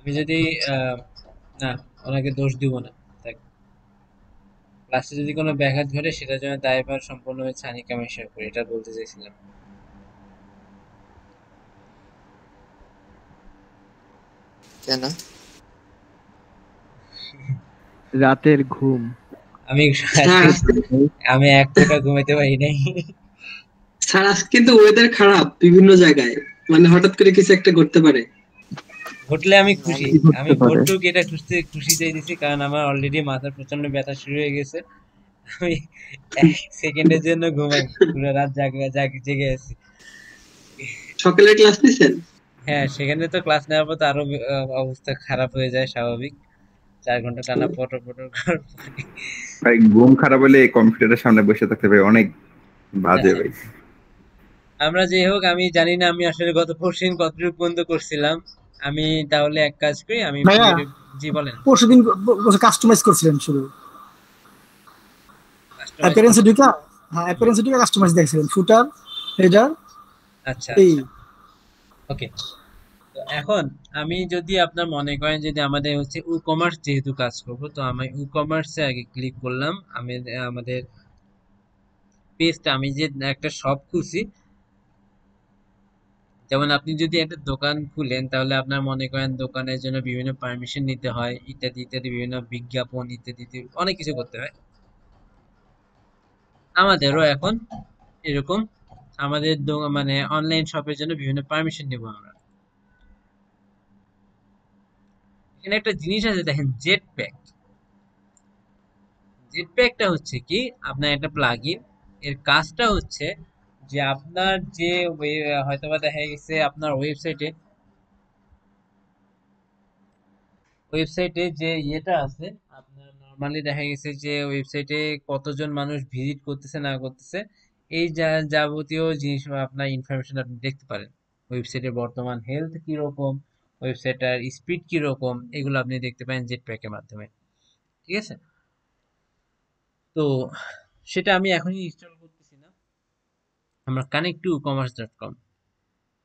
আমি যদি আহ, না, ওনাকে দোষ দিব না। দেখ, ক্লাসে যদি কোনো ব্যাঘাত ঘটে সেটার জন্য দায়ভার সম্পূর্ণ হচ্ছে আনিকা মেশার উপর, এটা বলতে চাইছিলাম। কেন? রাতের ঘুম। আমি স্যার আজকে আজকে আমি এক ফোঁটা ঘুমাইতে পারি নাই। স্যার আজকে কিন্তু ওয়েদার খারাপ বিভিন্ন জায়গায়, মানে হঠাৎ করে কিছু একটা করতে পারে। ঘটলে আমি খুশি। আমি কি আমি ঘটতে পারে? ঘটুক এটা খুশি খুশি চাইতেছি, কারণ আমার অলরেডি মাথার প্রচন্ড ব্যথা শুরু হয়ে গেছে। আমি এক সেকেন্ডের জন্য ঘুমাইনি, পুরো রাত জেগে আছি। সকালে ক্লাস নিছেন? হ্যাঁ, সেখানে তো ক্লাস নেওয়ার পর তো আরো অবস্থা খারাপ হয়ে যায় স্বাভাবিক। 4 ঘন্টা টানা পটর পটর করার পরে। ভাই ঘুম খারাপ হলে কম্পিউটারের সামনে বসে থাকতে ভাই অনেক বাজে হ্যাঁ, ভাই। আমরা যে হোক, আমি জানি না আমি আসলে গত পরশুদিন কতটুকু পর্যন্ত করছিলাম। আমি তাহলে এক কাজ করি, আমি ভাইয়া জি বলেন। পরশুদিন কাস্টমাইজ করছিলেন শুধু কাস্টমাইজ অ্যাপিয়ারেন্সে করছি। ঢুকা। হ্যাঁ, অ্যাপিয়ারেন্সে ঢুকা কাস্টমাইজ দেখছিলেন, ফুটার, হেডার, আচ্ছা এই। আচ্ছা, ওকে। তো এখন আমি যদি আপনার মনে করেন, যদি আমাদের হচ্ছে ই কমার্স যেহেতু কাজ করব, তো আমি ই কমার্সে আগে ক্লিক করলাম। আমি আমাদের পেজটা, আমি যে একটা শপ খুলছি, যেমন আপনি যদি একটা দোকান খুলেন তাহলে আপনার মনে করেন দোকানের জন্য বিভিন্ন পারমিশন নিতে হয়, ইত্যাদি ইত্যাদি, বিভিন্ন বিজ্ঞাপন ইত্যাদি ইত্যাদি, অনেক কিছু করতে হয়। আমাদেরও এখন এরকম আমাদের মানে অনলাইন শপের জন্য বিভিন্ন পারমিশন নেব আমরা। এখানে একটা জিনিস আছে, দেখেন, জেট প্যাক। জেট প্যাকটা হচ্ছে কি, আপনার একটা প্লাগইন। এর কাজটা হচ্ছে যে আপনার যে হয়তোবা দেখা গেছে আপনার ওয়েবসাইটে যে ইয়েটা আছে, আপনার নরমালি দেখা গেছে যে ওয়েবসাইটে কতজন মানুষ ভিজিট করতেছে না করতেছে, এই যাবতীয় জিনিস আপনার ইনফরমেশন আপনি দেখতে পারেন। ওয়েবসাইটের বর্তমান হেলথ কিরকম, ওয়েবসাইটের স্পিড কিরকম, এগুলো আপনি দেখতে পারেন জেট প্যাকের মাধ্যমে। ঠিক আছে? তো সেটা আমি এখনই ইনস্টল করতেছি না, আমরা কানেক্ট টু কমার্স.কম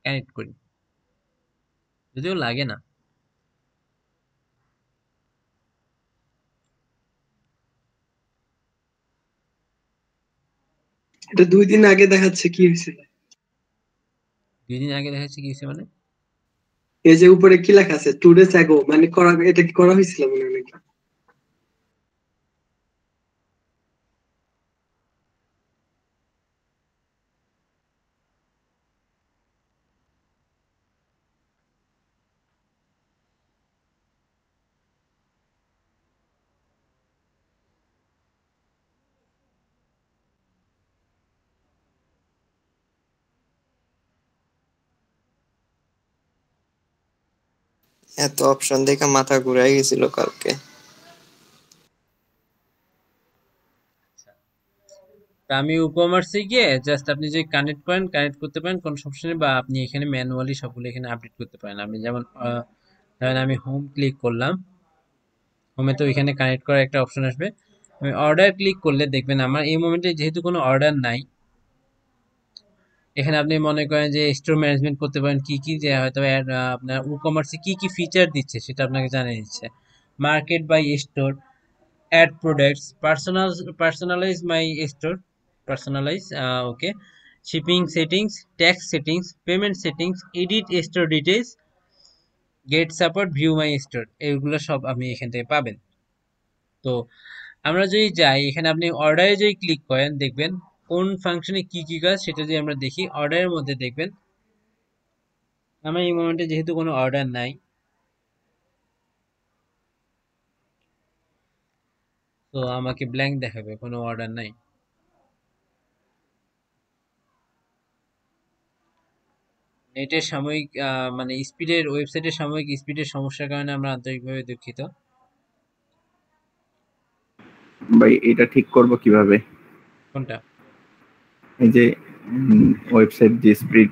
কানেক্ট করি, যদিও লাগে না। এটা 2 দিন আগে দেখাচ্ছে, কি হয়েছিল? 2 দিন আগে দেখাচ্ছে কি হয়েছে মানে? এই যে উপরে কি লেখা আছে, 2 days ago, মানে করা, এটা কি করা হয়েছিল মনে হয় নাকি? এত অপশন দেখে মাথা ঘুরাই গেছিল কালকে। তা আমি কমার্সে গিয়ে জাস্ট আপনি যদি কানেক্ট করেন, কানেক্ট করতে পারেন, কোনো সমস্যা নেই। বা আপনি এখানে ম্যানুয়ালি সবগুলো এখানে আপডেট করতে পারেন। আমি যেমন ধরেন আমি হোম ক্লিক করলাম, হোমে তো এখানে কানেক্ট করার একটা অপশন আসবে। আমি অর্ডার ক্লিক করলে দেখবেন আমার এই মোমেন্টে যেহেতু কোনো অর্ডার নাই, এখানে আপনি মনে করেন যে স্টোর ম্যানেজমেন্ট করতে পারেন, কি কি যে হয়তো আপনার ই কমার্সে কি কি ফিচার দিচ্ছে সেটা আপনাকে জানিয়ে দিচ্ছে। Market by store, add products, personalize my store, personalize, okay, shipping settings, tax settings, payment settings, edit store details, get support, view my store, এগুলো সব আপনি এখান থেকে পাবেন। তো আমরা যদি যাই এখানে, আপনি অর্ডারে যদি ক্লিক করেন দেখবেন কোন ফাংশনে কি কি কাজ, সেটা যদি আমরা দেখি অর্ডারের মধ্যে দেখবেন আমার এই মোমেন্টে যেহেতু কোনো অর্ডার নাই, তো আমাকে ব্ল্যাঙ্ক দেখাবে, কোনো অর্ডার নাই। নেটের সাময়িক মানে স্পিডের, ওয়েবসাইটের সাময়িক স্পিডের সমস্যার কারণে আমরা আন্তরিকভাবে দুঃখিত। ভাই এটা ঠিক করব কিভাবে? কোনটা? এই যে ওয়েবসাইট যে স্প্রিড।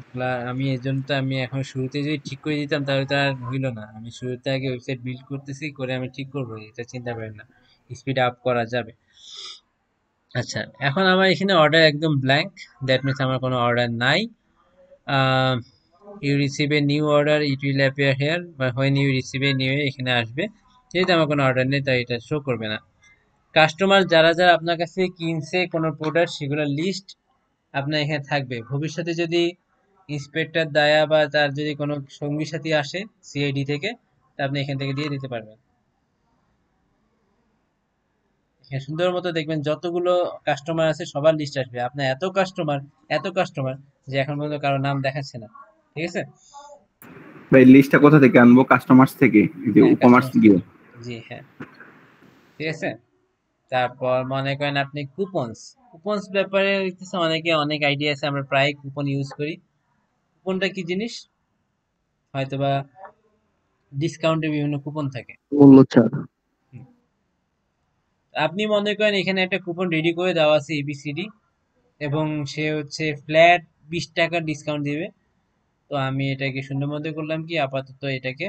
আমরা আমি এই জন্য তো আমি এখন শুরুতে যদি ঠিক করে দিতাম তাহলে তো আর হইলো না। আমি শুরুতে আগে ওয়েবসাইট বিল্ড করতেছি, করে আমি ঠিক করবো, এটা চিন্তা করেন না, স্পিড আপ করা যাবে। আচ্ছা, এখন আমার এখানে অর্ডার একদম ব্ল্যাঙ্ক, দ্যাট মিনস আমার কোনো অর্ডার নাই। Ah you receive a new order it will appear here, বা when you receive a new, এখানে আসবে। যেহেতু আমার কোনো অর্ডার নেই তাই এটা শো করবে না। কাস্টমার যারা যারা আপনার কাছ থেকে কিনছে কোনো প্রোডাক্ট, সেগুলোর লিস্ট আপনার এখানে থাকবে। ভবিষ্যতে যদি ইন্সপেক্টর দায়া বা তার যদি কোনো সঙ্গী সাথী আসে সিআইডি থেকে, তা আপনি এখান থেকে দিয়ে দিতে পারবেন। এখানে সুন্দর মতো দেখবেন যতগুলো কাস্টমার আছে সবার লিস্ট আসবে। আপনার এত কাস্টমার যে এখন পর্যন্ত কারো নাম দেখাচ্ছে না। ঠিক আছে? ভাই লিস্টটা কোথা থেকে আনবো? কাস্টমার্স থেকে, এই যে হ্যাঁ, কমার্স গিয়ে? জি হ্যাঁ, ঠিক আছে। তারপর মনে করেন আপনি কুপনস ব্যাপারে দেখতেছেন অনেকে অনেক আইডিয়া আছে, আমরা প্রায় কুপন ইউজ করি। কুপনটা কি জিনিস? হয়তোবা ডিসকাউন্টের বিভিন্ন কুপন থাকে। মূল্য ছাড়। হুম। আপনি মনে করেন এখানে একটা কুপন রেডি করে দেওয়া আছে এবিসিডি, এবং সে হচ্ছে ফ্ল্যাট 20 টাকা ডিসকাউন্ট দিবে। তো আমি এটাকে শূন্য মধ্যে করলাম কি, আপাতত এটাকে,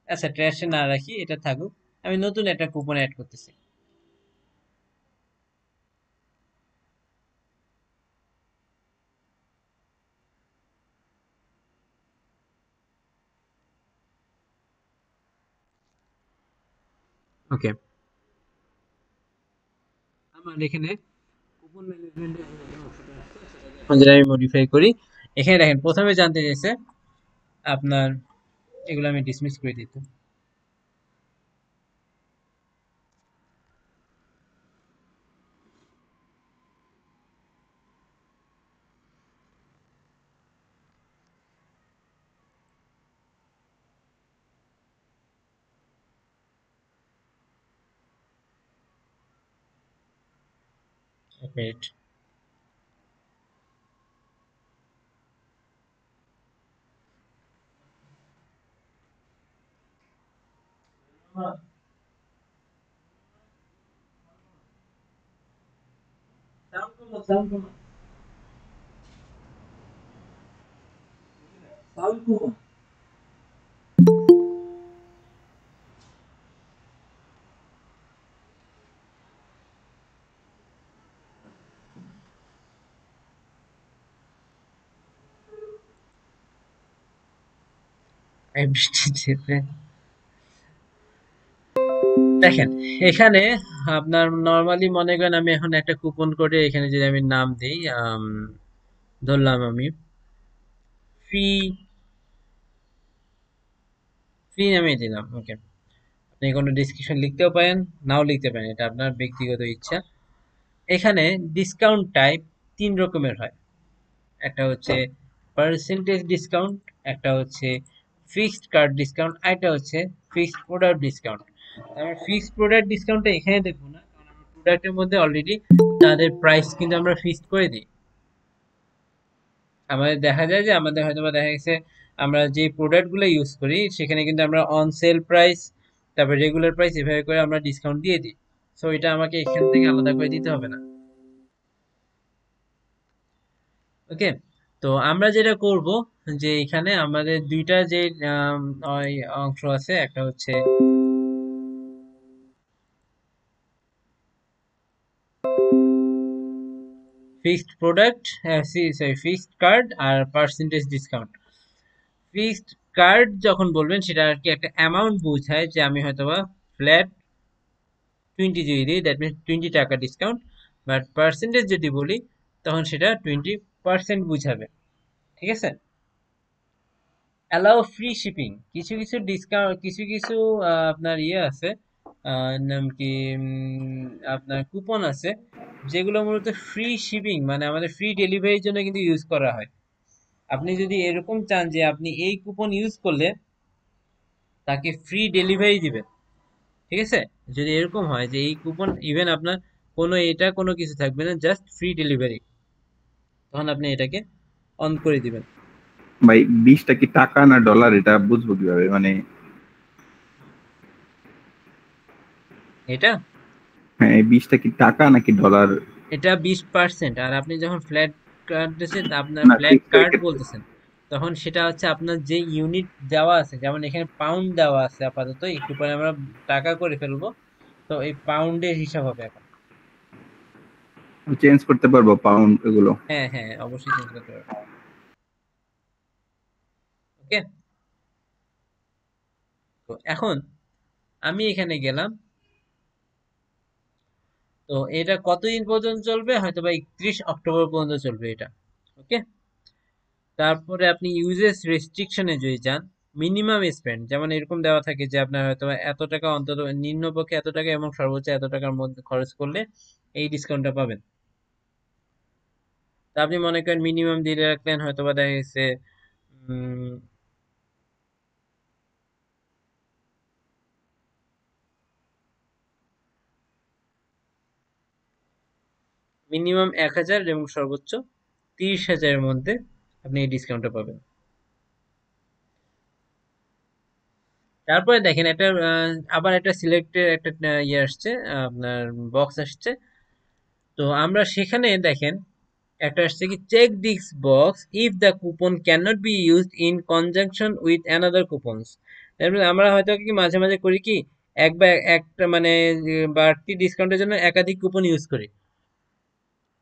আচ্ছা ট্র্যাশে না রাখি, এটা থাকুক। আমি নতুন একটা কুপন অ্যাড করতেছি। ওকে, আমার এখানে কুপন ম্যানেজমেন্টের যেটা আমি মডিফাই করি। এখানে দেখেন প্রথমে জানতে চাইছে আপনার, এগুলো আমি ডিসমিস করে দিত। এক মিনিট। এই বৃষ্টিতে দেখেন এখানে আপনার নর্মালি মনে করেন আমি এখন একটা কুপন করে এখানে যদি আমি নাম দিই, ধরলাম আমি ফ্রি ফ্রি নামে দিলাম। ওকে, আপনি কোনো ডিসক্রিপশন লিখতেও পারেন, নাও লিখতে পারেন, এটা আপনার ব্যক্তিগত ইচ্ছা। এখানে ডিসকাউন্ট টাইপ 3 রকমের হয়। একটা হচ্ছে পার্সেন্টেজ ডিসকাউন্ট, একটা হচ্ছে ফিক্সড কার্ড ডিসকাউন্ট, আরেকটা হচ্ছে ফিক্সড প্রোডাক্ট ডিসকাউন্ট। আমরা ফিক্সড প্রোডাক্ট ডিসকাউন্টটা এখানে দেখবো না, কারণ আমরা প্রোডাক্টের মধ্যে অলরেডি তাদের প্রাইস কিন্তু আমরা ফিক্সড করে দিই। আমাদের দেখা যায় যে আমাদের হয়তো বা দেখা গেছে আমরা যে প্রোডাক্ট গুলো ইউজ করি সেখানে কিন্তু আমরা অন সেল প্রাইস, তারপর রেগুলার প্রাইস, এভাবে করে আমরা ডিসকাউন্ট দিয়ে দিই। সো এটা আমাকে এখান থেকে আলাদা করে দিতে হবে না। ওকে, তো আমরা যেটা করব, যে এখানে আমাদের দুইটা যে ওই অংশ আছে, একটা হচ্ছে fixed product, sorry fixed card আর পার্সেন্টেজ ডিসকাউন্ট। ফিক্সড কার্ড যখন বলবেন সেটা আর কি একটা অ্যামাউন্ট বোঝায়, যে আমি হয়তোবা ফ্ল্যাট 20 যদি দিই, দ্যাট মিনস 20 টাকা ডিসকাউন্ট। বাট পার্সেন্টেজ যদি বলি তখন সেটা 20% বুঝাবে। ঠিক আছে? অ্যালাউ ফ্রি শিপিং, কিছু কিছু ডিসকাউন্ট, কিছু কিছু আপনার ইয়ে আছে, নাম কি, আপনার কুপন আছে যেগুলো মূলত ফ্রি শিপিং, মানে আমাদের ফ্রি ডেলিভারির জন্য কিন্তু ইউজ করা হয়। আপনি যদি এরকম চান যে আপনি এই কুপন ইউজ করলে তাকে ফ্রি ডেলিভারি দিবেন, ঠিক আছে, যদি এরকম হয় যে এই কুপন ইভেন আপনার কোনো কিছু থাকবে না, জাস্ট ফ্রি ডেলিভারি, তখন আপনি এটাকে অন করে দিবেন। ভাই 20টা কি টাকা না ডলার, এটা বুঝবো কিভাবে? মানে এটা হ্যাঁ, 20টা কি টাকা নাকি ডলার? এটা 20%। আর আপনি যখন ফ্ল্যাট কার্ডেছেন, আপনার না ফ্ল্যাট ফিক্স কার্ড রেখে। বলতেছেন, তখন সেটা হচ্ছে আপনার যে ইউনিট দেওয়া আছে, যেমন এখানে পাউন্ড দেওয়া আছে আপাতত, একটু পরে আমরা টাকা করে ফেলবো। তো এই পাউন্ডের হিসাব হবে এখন। চেঞ্জ করতে পারবো পাউন্ড এগুলো? হ্যাঁ হ্যাঁ, অবশ্যই চেঞ্জ করতে পারবেন। ওকে, তো এখন আমি এখানে গেলাম, তো এটা কতদিন পর্যন্ত চলবে, হয়তো বা 31 অক্টোবর পর্যন্ত চলবে এটা। ওকে, তারপরে আপনি ইউজেস রেস্ট্রিকশনে যদি যান, মিনিমাম স্পেন্ড যেমন এরকম দেওয়া থাকে যে আপনার হয়তো বা এত টাকা অন্তত নিম্নপক্ষে এত টাকা এবং সর্বোচ্চ এত টাকার মধ্যে খরচ করলে এই ডিসকাউন্টটা পাবেন। তা আপনি মনে করেন মিনিমাম দিয়ে রাখলেন হয়তো বা দেখা গেছে মিনিমাম 1,000 এবং সর্বোচ্চ 30,000-এর মধ্যে আপনি এই ডিসকাউন্টটা পাবেন। তারপরে দেখেন একটা আবার একটা সিলেক্টেড একটা ইয়ে আসছে, আপনার বক্স আসছে। তো আমরা সেখানে দেখেন একটা আসছে কি, check this box if the coupon can not be used in conjunction with another coupons. আমরা হয়তো কি মাঝে মাঝে করি কি, একবার একটা মানে বাড়তি ডিসকাউন্টের জন্য একাধিক কুপন ইউজ করি।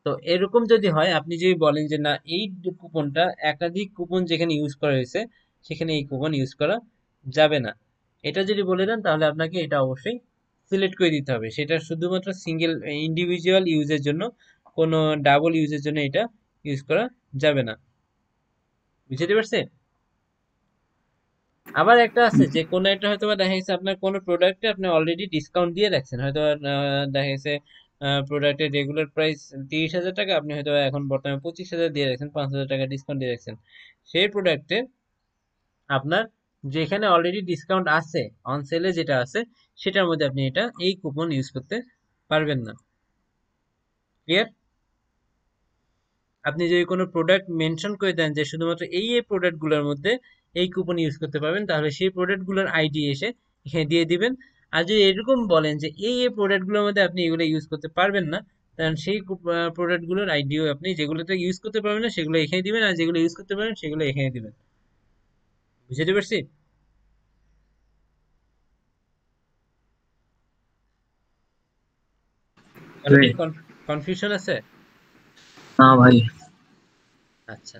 তো এরকম যদি হয়, আপনি যদি বলেন যে না, এই কুপনটা একাধিক কুপন যেখানে ইউজ করা হয়েছে সেখানে এই কুপন ইউজ করা যাবে না, এটা যদি বলে দেন তাহলে আপনাকে এটা অবশ্যই সিলেক্ট করে দিতে হবে। সেটা শুধুমাত্র সিঙ্গেল ইন্ডিভিজুয়াল ইউজের জন্য, কোনো ডাবল ইউজের জন্য এটা ইউজ করা যাবে না। বুঝতে পারছে? আবার একটা আছে যে কোনো একটা হয়তো বা দেখা গেছে আপনার কোনো প্রোডাক্টে আপনি অলরেডি ডিসকাউন্ট দিয়ে রাখছেন, হয়তো দেখা গেছে প্রোডাক্টের রেগুলার প্রাইস 30,000 টাকা, আপনি হয়তো এখন বর্তমানে 25,000 দিয়ে রাখছেন, 5,000 টাকা ডিসকাউন্ট দিয়ে রাখছেন। সেই প্রোডাক্টে আপনার যেখানে অলরেডি ডিসকাউন্ট আছে, অন সেলে যেটা আছে সেটার মধ্যে আপনি এটা এই কুপন ইউজ করতে পারবেন না। ক্লিয়ার? আপনি যদি কোনো প্রোডাক্ট মেনশন করে দেন যে শুধুমাত্র এই এই প্রোডাক্টগুলোর মধ্যে এই কুপন ইউজ করতে পারবেন, তাহলে সেই প্রোডাক্টগুলোর আইডি এসে এখানে দিয়ে দিবেন। আর যদি এরকম বলেন যে এই এই প্রোডাক্টগুলোর মধ্যে আপনি এগুলো ইউজ করতে পারবেন না, তাহলে সেই প্রোডাক্টগুলোর আইডিও আপনি যেগুলোতে ইউজ করতে পারবেন না সেগুলো এখানে দিবেন, আর যেগুলো ইউজ করতে পারবেন সেগুলো এখানে দিবেন। বুঝতে পারছি? কারো কি কনফিউশন আছে? না ভাই। আচ্ছা,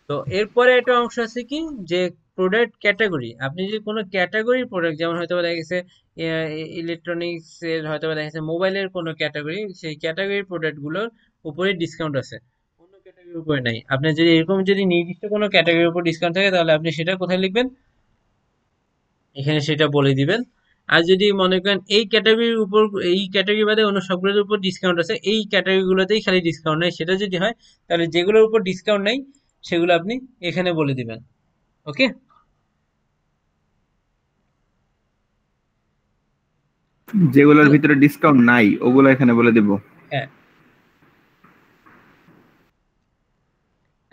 তো এরপরে একটা অংশ আছে কি, যে প্রোডাক্ট ক্যাটাগরি। আপনি যদি কোনো ক্যাটাগরি প্রোডাক্ট, যেমন হয়তো বা দেখা গেছে ইলেকট্রনিক্স এর, হয়তো বা দেখা গেছে মোবাইলের কোনো ক্যাটাগরি, সেই ক্যাটাগরি প্রোডাক্ট গুলোর উপরে ডিসকাউন্ট আছে, অন্য ক্যাটাগরির উপরে নাই। আপনার যদি এরকম যদি নির্দিষ্ট কোনো ক্যাটাগরির উপর ডিসকাউন্ট থাকে, তাহলে আপনি সেটা কোথায় লিখবেন, এখানে সেটা বলে দিবেন। আর যদি মনে করেন এই ক্যাটাগরির উপর, এই ক্যাটাগরি বাদে অন্য সবগুলোর উপর ডিসকাউন্ট আছে, এই ক্যাটাগরিগুলোতেই খালি ডিসকাউন্ট নাই, সেটা যদি হয় তাহলে যেগুলোর উপর ডিসকাউন্ট নাই সেগুলো আপনি এখানে বলে দিবেন। ওকে, যেগুলোর ভিতরে ডিসকাউন্ট নাই ওগুলো এখানে বলে দেব। হ্যাঁ।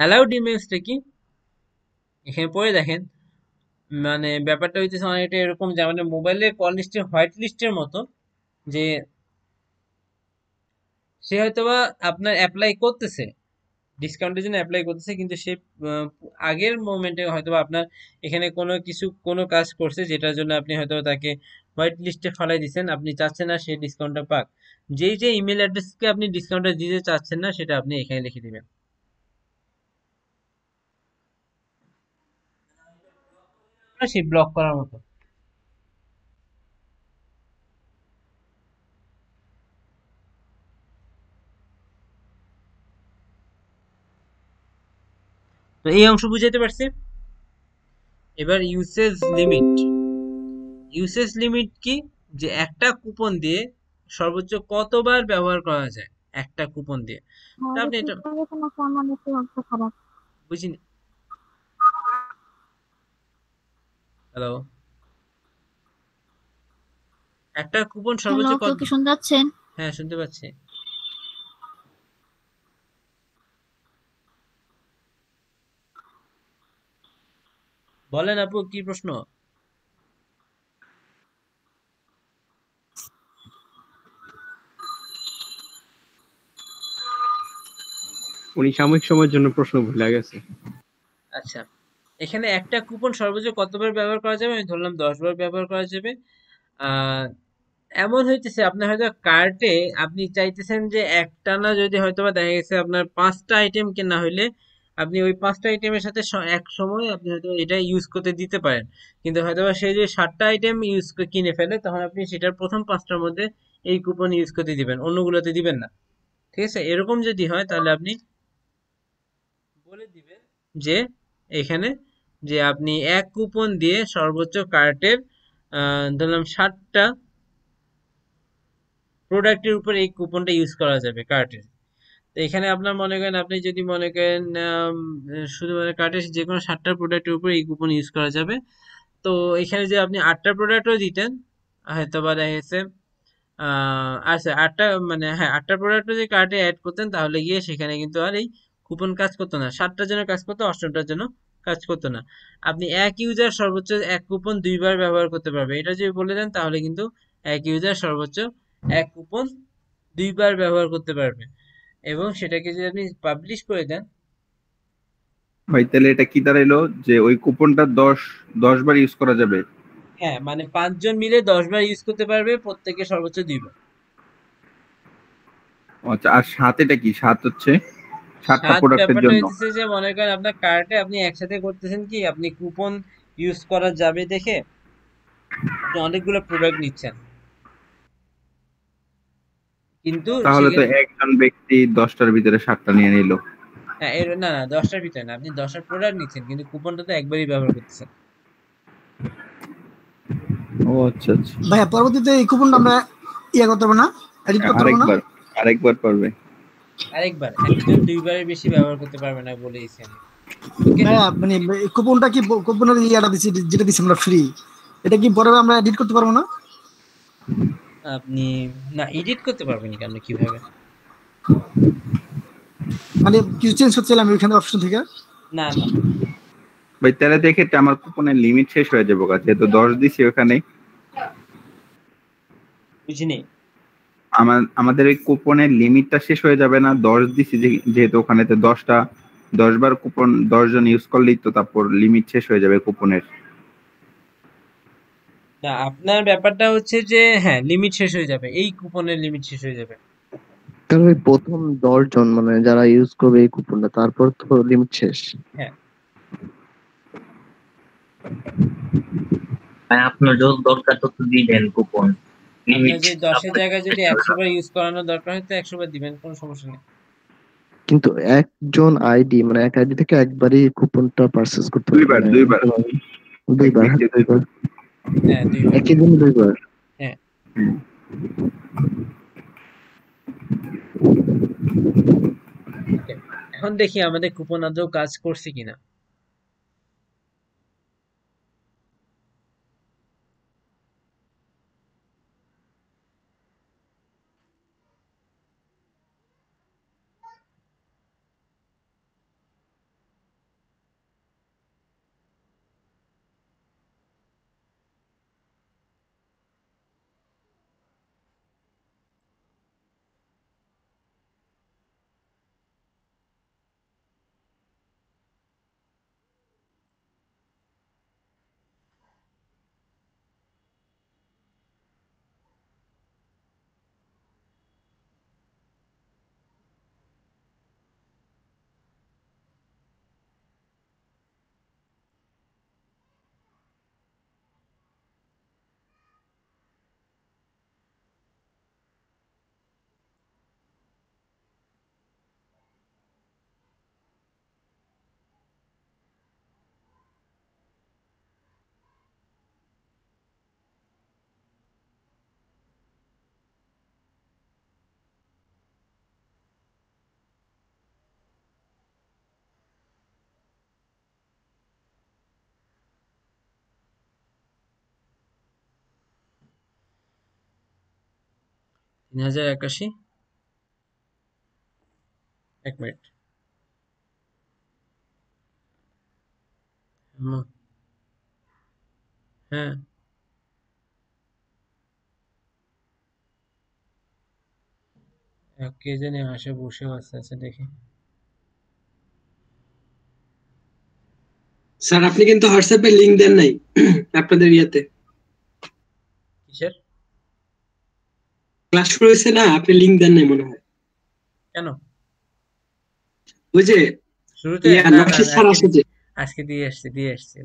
অ্যালাউড ইমেজটা কি, এখানে পড়ে দেখেন, মানে ব্যাপারটা হইতেছে অনেকটা এরকম যে আমাদের মোবাইলের কল লিস্টের হোয়াইট লিস্টের মতো, যে সে হয়তোবা আপনার অ্যাপ্লাই করতেছে, ডিসকাউন্টের জন্য অ্যাপ্লাই করতেছে, কিন্তু সে আহ, আগের মোমেন্টে হয়তোবা আপনার এখানে কোনো কিছু কোনো কাজ করছে যেটার জন্য আপনি হয়তো তাকে হোয়াইট লিস্টে ফেলাই দিচ্ছেন, আপনি চাচ্ছেন না সে ডিসকাউন্টটা পাক। যেই যে ইমেল অ্যাড্রেসকে আপনি ডিসকাউন্টটা দিতে চাচ্ছেন না সেটা আপনি এখানে লিখে দিবেন। সে ব্লক করার মতো। তো এই অংশ বুঝাইতে পারছি। এবার ইউসেজ লিমিট। ইউসেজ লিমিট কি, যে একটা কুপন দিয়ে সর্বোচ্চ কতবার ব্যবহার করা যায়, একটা কুপন দিয়ে। তা আমাদের আপনি এটা সিস্টেমে কোনো কেমন একটু অবস্থা খারাপ। বুঝিনি। হ্যালো, একটা কুপন হ্যালো, সর্বোচ্চ কেউ কত? কি শুনতে পাচ্ছেন? হ্যাঁ, শুনতে পাচ্ছি। বলেন আপু, কি প্রশ্ন? উনি সাময়িক সময়ের জন্য প্রশ্ন ভুলে গেছে। আচ্ছা, এখানে একটা কুপন সর্বোচ্চ কতবার ব্যবহার করা যাবে, আমি ধরলাম 10 বার ব্যবহার করা যাবে। আহ এমন হইতেছে আপনার হয়তো কার্টে আপনি চাইতেছেন যে একটানা যদি হয়তো বা দেখা গেছে আপনার 5টা আইটেম কেনা হইলে আপনি ওই 5টা আইটেমের সাথে এক সময় আপনি হয়তো এটা ইউজ করতে দিতে পারেন, কিন্তু হয়তোবা সে যে 7টা আইটেম কিনে ফেলে, তখন আপনি সেটার প্রথম 5টার মধ্যে এই কুপন ইউজ করতে দিবেন, অন্যগুলোতে দিবেন না। ঠিক আছে, এরকম যদি হয় তাহলে আপনি বলে দিবেন যে এখানে যে আপনি এক কুপন দিয়ে সর্বোচ্চ কার্টের ধরলাম 7টা প্রোডাক্টের উপর এই কুপনটা ইউজ করা যাবে কার্টের। তো এখানে আপনার মনে করেন, আপনি যদি মনে করেন শুধু মানে কার্টের যে কোনো 7টা প্রোডাক্টের উপর এই কুপন ইউজ করা যাবে, তো এখানে যে আপনি 8টা প্রোডাক্টও দিতেন, হয়তো বা দেখা গেছে আচ্ছা 8টা মানে হ্যাঁ 8টা প্রোডাক্ট যদি কার্টে অ্যাড করতেন, তাহলে গিয়ে সেখানে কিন্তু আর এই কুপন কাজ করতো না, 7টার জন্য কাজ করতো, 8টার জন্য কাজ করতো না। আপনি এক ইউজার সর্বোচ্চ এক কুপন 2বার ব্যবহার করতে পারবে, এটা যদি বলে দেন তাহলে কিন্তু এক ইউজার সর্বোচ্চ এক কুপন 2বার ব্যবহার করতে পারবে। এবং সেটাকে যদি আপনি পাবলিশ করে দেন, ভাই তাহলে এটা কি দাঁড়াইলো যে ওই কুপনটা 10 বার ইউজ করা যাবে? হ্যাঁ মানে 5 জন মিলে 10বার ইউজ করতে পারবে, প্রত্যেকে সর্বোচ্চ 2বার। আচ্ছা, আর 7 এটা কি? 7 হচ্ছে 7টা 7 প্রোডাক্টের ব্যাপারটা জন্য। হইতেছে যে মনে করেন আপনার কার্টে আপনি একসাথে করতেছেন কি, আপনি কুপন ইউজ করা যাবে দেখে আপনি অনেকগুলো প্রোডাক্ট নিচ্ছেন, কিন্তু তাহলে তো সেখানে একজন ব্যক্তি 10টার ভিতরে 7টা নিয়ে নিল। হ্যাঁ এর না না 10টার ভিতরে না, আপনি 10টা প্রোডাক্ট নিচ্ছেন কিন্তু কুপনটা তো একবারই ব্যবহার করতেছেন। ও আচ্ছা আচ্ছা, ভাইয়া পরবর্তীতে এই কুপনটা আমরা করতে পারবো না, এডিট করতে পারবো না? আরেকবার পারবে। আরেকবার একজন 2বারের বেশি ব্যবহার করতে পারবে না বলেইছি আমি। ওকে, ভাইয়া মানে এই কুপনটা কি, কুপনের দিচ্ছি যেটা দিচ্ছি আমরা ফ্রি, এটা কি পরে আমরা এডিট করতে পারবো না? আপনি না এডিট করতে পারবেন কেন, কিভাবে? মানে কিছু চেঞ্জ হচ্ছে আমি ওইখানে অপশন থেকে? না না ভাই তাহলে দেখে আমার কুপনের লিমিট শেষ হয়ে যাবে, যেহেতু 10 দিছি ওখানে। বুঝিনি। আমাদের এই কুপনের লিমিটটা শেষ হয়ে যাবে না? 10 দিছি যেহেতু ওখানেতে 10 বার কুপন 10 জন ইউজ করলেই তো তারপর লিমিট শেষ হয়ে যাবে কুপনের। না আপনার ব্যাপারটা হচ্ছে যে হ্যাঁ লিমিট শেষ হয়ে যাবে, এই কুপনের লিমিট শেষ হয়ে যাবে। তাহলে প্রথম 10 জন মানে যারা ইউজ করবে এই কুপনটা, তারপর তো লিমিট শেষ। হ্যাঁ আপনার যত দরকার তত দিবেন কুপন। আপনার যদি 10-এর জায়গায় যদি 100বার ইউজ করানোর দরকার হয় তো 100বার দিবেন, কোনো সমস্যা নেই। কিন্তু একজন আইডি মানে এক আইডি থেকে একবারই কুপনটা পারচেজ করতে পারবে? দুইবার দুইবার হ্যাঁ, দুইবার হ্যাঁ 2বার একই দিন দুইবার। হ্যাঁ। Okay, এখন দেখি আমাদের কুপন আদৌ কাজ করছে কিনা। তিন হাজার 81। এক মিনিট। হ্যাঁ কে জানি আসে বসে আছে, আচ্ছা দেখি। স্যার আপনি কিন্তু হোয়াটসঅ্যাপে লিংক দেন নাই আপনাদের ইয়েতে, কিসের ক্লাস শুরু হয়েছে না, আপনি লিংক দেন নাই মনে হয়। কেন? ওই যে শুরুতে ইয়া না না নকশি না, স্যার আছে যে। আজকে দিয়ে আসছি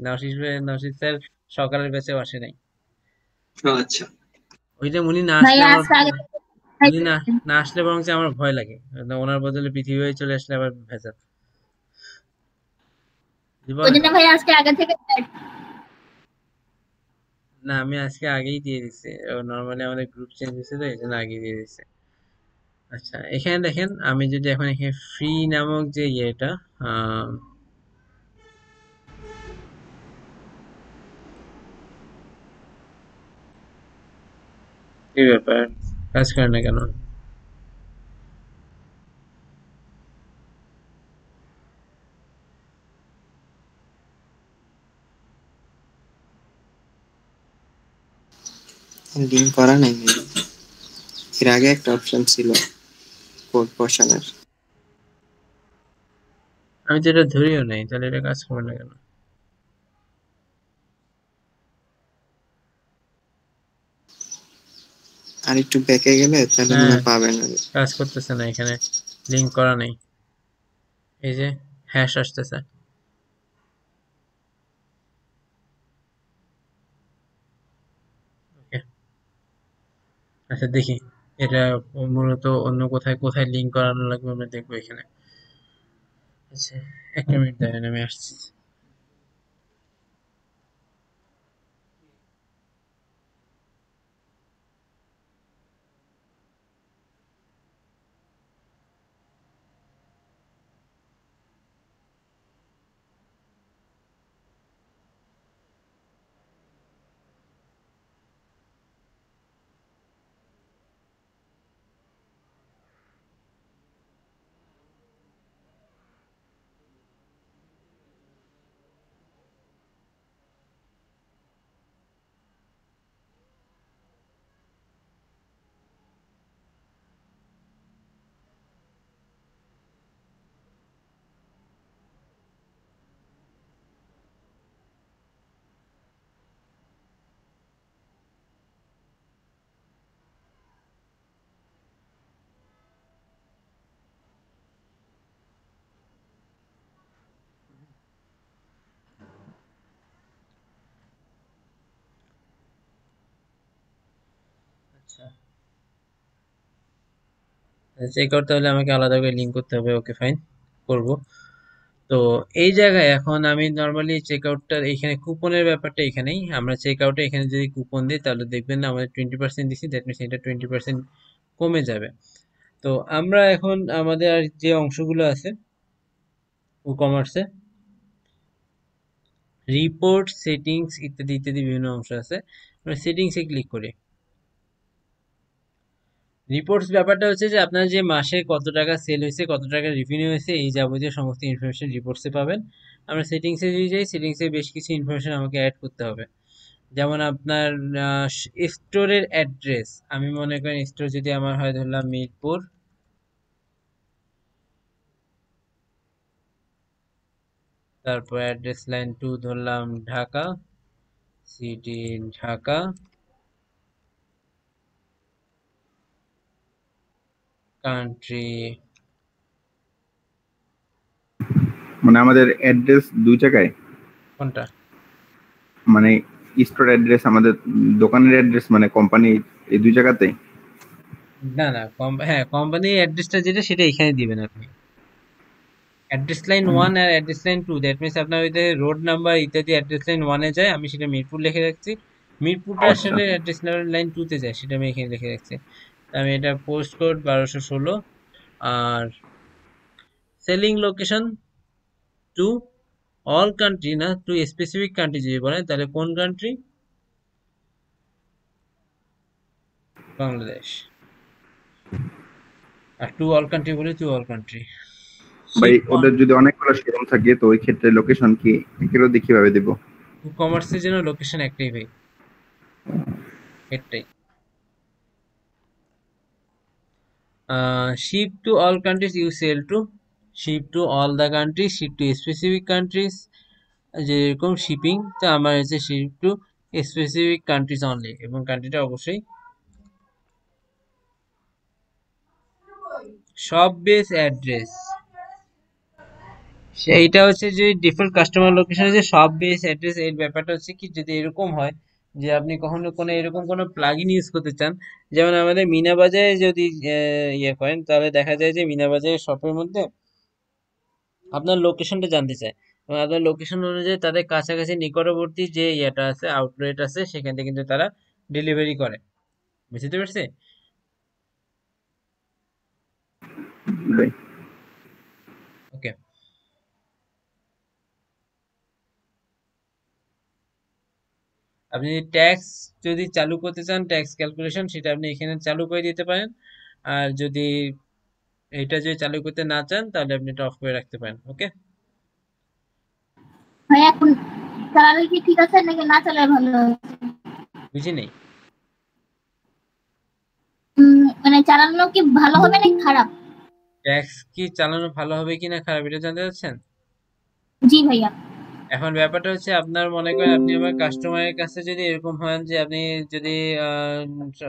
নওশিদ স্যার সকালের ব্যাচেও আসে নাই। আচ্ছা ওইটা উনি না আসলে ভাইয়া আমার আজকে আগে থেকে উনি না খাইতেছেন। না আসলে বরং আমার ভয় লাগে, ওনার বদলে পৃথিবী হয়ে চলে আসলে আবার ভেজাল। জি ওই বলেন। জন্য ভাইয়া আজকে আগে থেকে না আমি আজকে আগেই দিয়ে দিছি, নর্মালি আমাদের গ্রুপ চেঞ্জ হয়েছে তো এই জন্য আগেই দিয়ে দিছি। আচ্ছা এখানে দেখেন, আমি যদি এখন এখানে ফ্রি নামক যে ইয়েটা, আহ, কি ব্যাপার কাজ করে না কেন? লিঙ্ক করা নাই maybe। এর আগে একটা অপশন ছিল কোড বসানোর। আমি তো এটা ধরিও নাই, তাহলে এটা কাজ করবে না কেন? আর একটু ব্যাকে গেলে তাহলে মনে হ্যাঁ হয় পাবেন। কাজ করতেছে না, এখানে লিঙ্ক করা নেই, এই যে হ্যাশ আসতেছে। ওকে, আচ্ছা দেখি এটা মূলত অন্য কোথায় কোথায় লিঙ্ক করানো লাগবে আমরা দেখবো এখানে। আচ্ছা একটা মিনিট দেখেন, আমি আসছি। আচ্ছা চেক করতে হলে আমাকে আলাদা করে লিঙ্ক করতে হবে, ওকে ফাইন, করব। তো এই জায়গায় এখন আমি নর্মালি চেক আউটটা এখানে কুপনের ব্যাপারটা এখানেই, আমরা চেক আউটে এখানে যদি কুপন দিই তাহলে দেখবেন না আমাদের 20% দিচ্ছি, দ্যাট মিনস এটা 20% কমে যাবে। তো আমরা এখন আমাদের আর যে অংশগুলো আছে ই কমার্সে, রিপোর্ট সেটিংস ইত্যাদি ইত্যাদি বিভিন্ন অংশ আছে, আমরা সেটিংসে ক্লিক করি। রিপোর্টস ব্যাপারটা হচ্ছে যে আপনার যে মাসে কত টাকা সেল হয়েছে, কত টাকা রেভিনিউ হয়েছে, এই যাবতীয় সমস্ত ইনফরমেশন রিপোর্টসে পাবেন। আমরা সেটিংসে যদি যাই, সেটিংসে বেশ কিছু ইনফরমেশন আমাকে অ্যাড করতে হবে। যেমন আপনার স্টোরের অ্যাড্রেস, আমি মনে করেন স্টোর যদি আমার হয় ধরলাম মিরপুর, তারপর অ্যাড্রেস লাইন 2 ধরলাম ঢাকা সিটি, ঢাকা কান্ট্রি। মানে আমাদের অ্যাড্রেস দুই জায়গায়, কোনটা? মানে স্টোর অ্যাড্রেস আমাদের দোকানের অ্যাড্রেস মানে কোম্পানি, এই দুই জায়গাতে। না না হ্যাঁ কোম্পানির অ্যাড্রেসটা যেটা সেটা এখানে দিবেন আপনি। অ্যাড্রেস লাইন 1 আর অ্যাড্রেস লাইন 2, দ্যাট মিনস আপনার ওই যে রোড নাম্বার ইত্যাদি অ্যাড্রেস লাইন 1 এ যায়, আমি সেটা মিরপুর লিখে রাখছি। মিরপুরটা আচ্ছা আসলে অ্যাড্রেস লাইন 2 তে যায়, সেটা আমি এখানে লিখে রাখছি। আমি এটা পোস্ট কোড 1216, আর selling location to all country, না টু স্পেসিফিক কান্ট্রি যদি বলেন তাহলে কোন কান্ট্রি? বাংলাদেশ। আর টু অল কান্ট্রি বলে টু অল কান্ট্রি। ভাই শিপ ওদের যদি অনেকগুলো শোরুম থাকে তো ওই ক্ষেত্রে লোকেশন কি এগুলো দিয়ে কিভাবে দিব? কমার্সের জন্য লোকেশন একটাই ভাই, একটাই। Ship to all countries you sell to, ship to all the countries, ship to specific countries, যেরকম শিপিং তো আমার হচ্ছে ship to specific countries only, এবং কান্ট্রিটা অবশ্যই সব বেস অ্যাড্রেস, এইটা হচ্ছে যে ডিফল্ট কাস্টমার লোকেশনে যে সব বেস অ্যাড্রেস, এর ব্যাপারটা হচ্ছে কি যদি এরকম হয় যে আপনি কখনো কোনো এরকম কোনো প্লাগইন ইউজ করতে চান, যেমন আমাদের মিনা বাজারে যদি ইয়ে করেন, তাহলে দেখা যায় যে মিনা বাজারের শপের মধ্যে আপনার লোকেশনটা জানতে চায়, এবং আপনার লোকেশন অনুযায়ী তাদের কাছাকাছি নিকটবর্তী যে ইয়েটা আছে, আউটলেট আছে, সেখান থেকে কিন্তু তারা ডেলিভারি করে। বুঝতে পারছি? ভাই ওকে। আপনি ট্যাক্স যদি চালু করতে চান, ট্যাক্স ক্যালকুলেশন, সেটা আপনি এখানে চালু করে দিতে পারেন। আর যদি এটা যদি চালু করতে না চান, তাহলে আপনি এটা অফ করে রাখতে পারেন। ওকে, ভাই এখন চালালে কি ঠিক আছে নাকি না চালালে ভালো হয়? বুঝি নেই। মানে চালানো কি ভালো হবে নাকি খারাপ? ট্যাক্স কি চালানো ভালো হবে কিনা খারাপ, এটা জানতে চাচ্ছেন? জি ভাইয়া। এখন ব্যাপারটা হচ্ছে আপনার মনে করেন আপনি আমার কাস্টমারের কাছে যদি এরকম হন যে আপনি যদি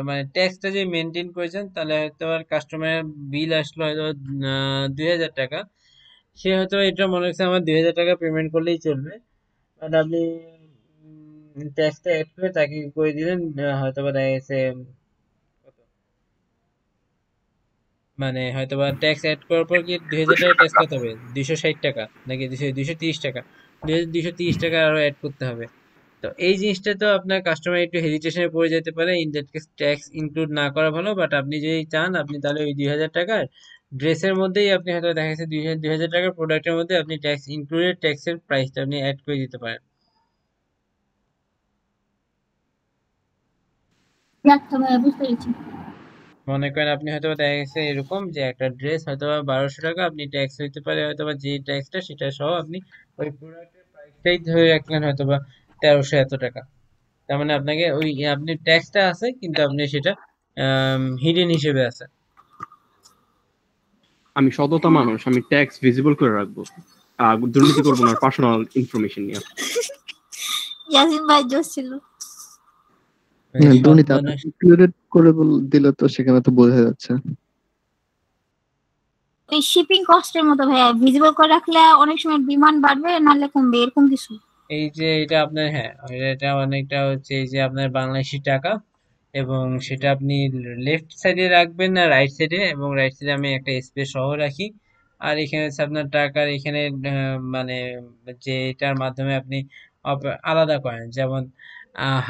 মানে ট্যাক্সটা যদি মেনটেন করেছেন, তাহলে হয়তো আর কাস্টমারের বিল আসলো হয়তো 2000 টাকা, সে হয়তো এটা মনে হচ্ছে আমার 2000 টাকা পেমেন্ট করলেই চলবে। বাট আপনি ট্যাক্সটা অ্যাড করে তাকে করে দিলেন, হয়তো বা দেখা গেছে কত, মানে হয়তো বা ট্যাক্স অ্যাড করার পর কি 2000 টাকা ট্যাক্স কত হবে, 260 টাকা নাকি 230 টাকা, 230 টাকা আরো অ্যাড করতে হবে। তো এই জিনিসটা তো আপনার কাস্টমার একটু হেজিটেশনে পড়ে যেতে পারে, in that case tax include না করা ভালো। বাট আপনি যদি চান, আপনি তাহলে ওই 2000 টাকার ড্রেসের মধ্যেই আপনি হয়তো দেখা যাচ্ছে 2000 টাকার প্রোডাক্টের মধ্যে আপনি ট্যাক্স ইনক্লুডেড ট্যাক্সের প্রাইসটা আপনি অ্যাড করে দিতে পারেন। আচ্ছা ভাইয়া, বুঝতে পেরেছি। মনে করেন আপনি হয়তো দেখা গেছে এরকম যে একটা ড্রেস হয়তো 1200 টাকা, আপনি ট্যাক্স হইতে পারে হয়তো বা যে ট্যাক্সটা সেটা সহ আপনি ওই প্রোডাক্টের প্রাইসটাই ধরে রাখলেন হয়তো বা 1300 এত টাকা। তার মানে আপনাকে ওই আপনি ট্যাক্সটা আছে কিন্তু আপনি সেটা হিডেন হিসেবে আছে। আমি সততা মানুষ, আমি ট্যাক্স ভিজিবল করে রাখবো, দুর্নীতি করবো না পার্সোনাল ইনফরমেশন নিয়ে। ইয়াসিন ভাই জোশ ছিল। মানে সৎ দুর্নীতি মানুষ। ইনক্লুডেড করে দিলে তো সেখানে তো বোঝা যাচ্ছে। ওই শিপিং কস্টের মতো ভাইয়া, ভিজিবল করে রাখলে অনেক সময় ডিমান্ড বাড়বে নাহলে কমবে, এরকম কিছু। এই যে এটা আপনার, হ্যাঁ, এটা অনেকটা হচ্ছে এই যে আপনার বাংলাদেশি টাকা, এবং সেটা আপনি লেফট সাইডে রাখবেন না রাইট সাইডে, এবং রাইট সাইডে আমি একটা স্পেস সহ রাখি। আর এখানে হচ্ছে আপনার টাকার এখানে মানে যে এটার মাধ্যমে আপনি আলাদা করেন, যেমন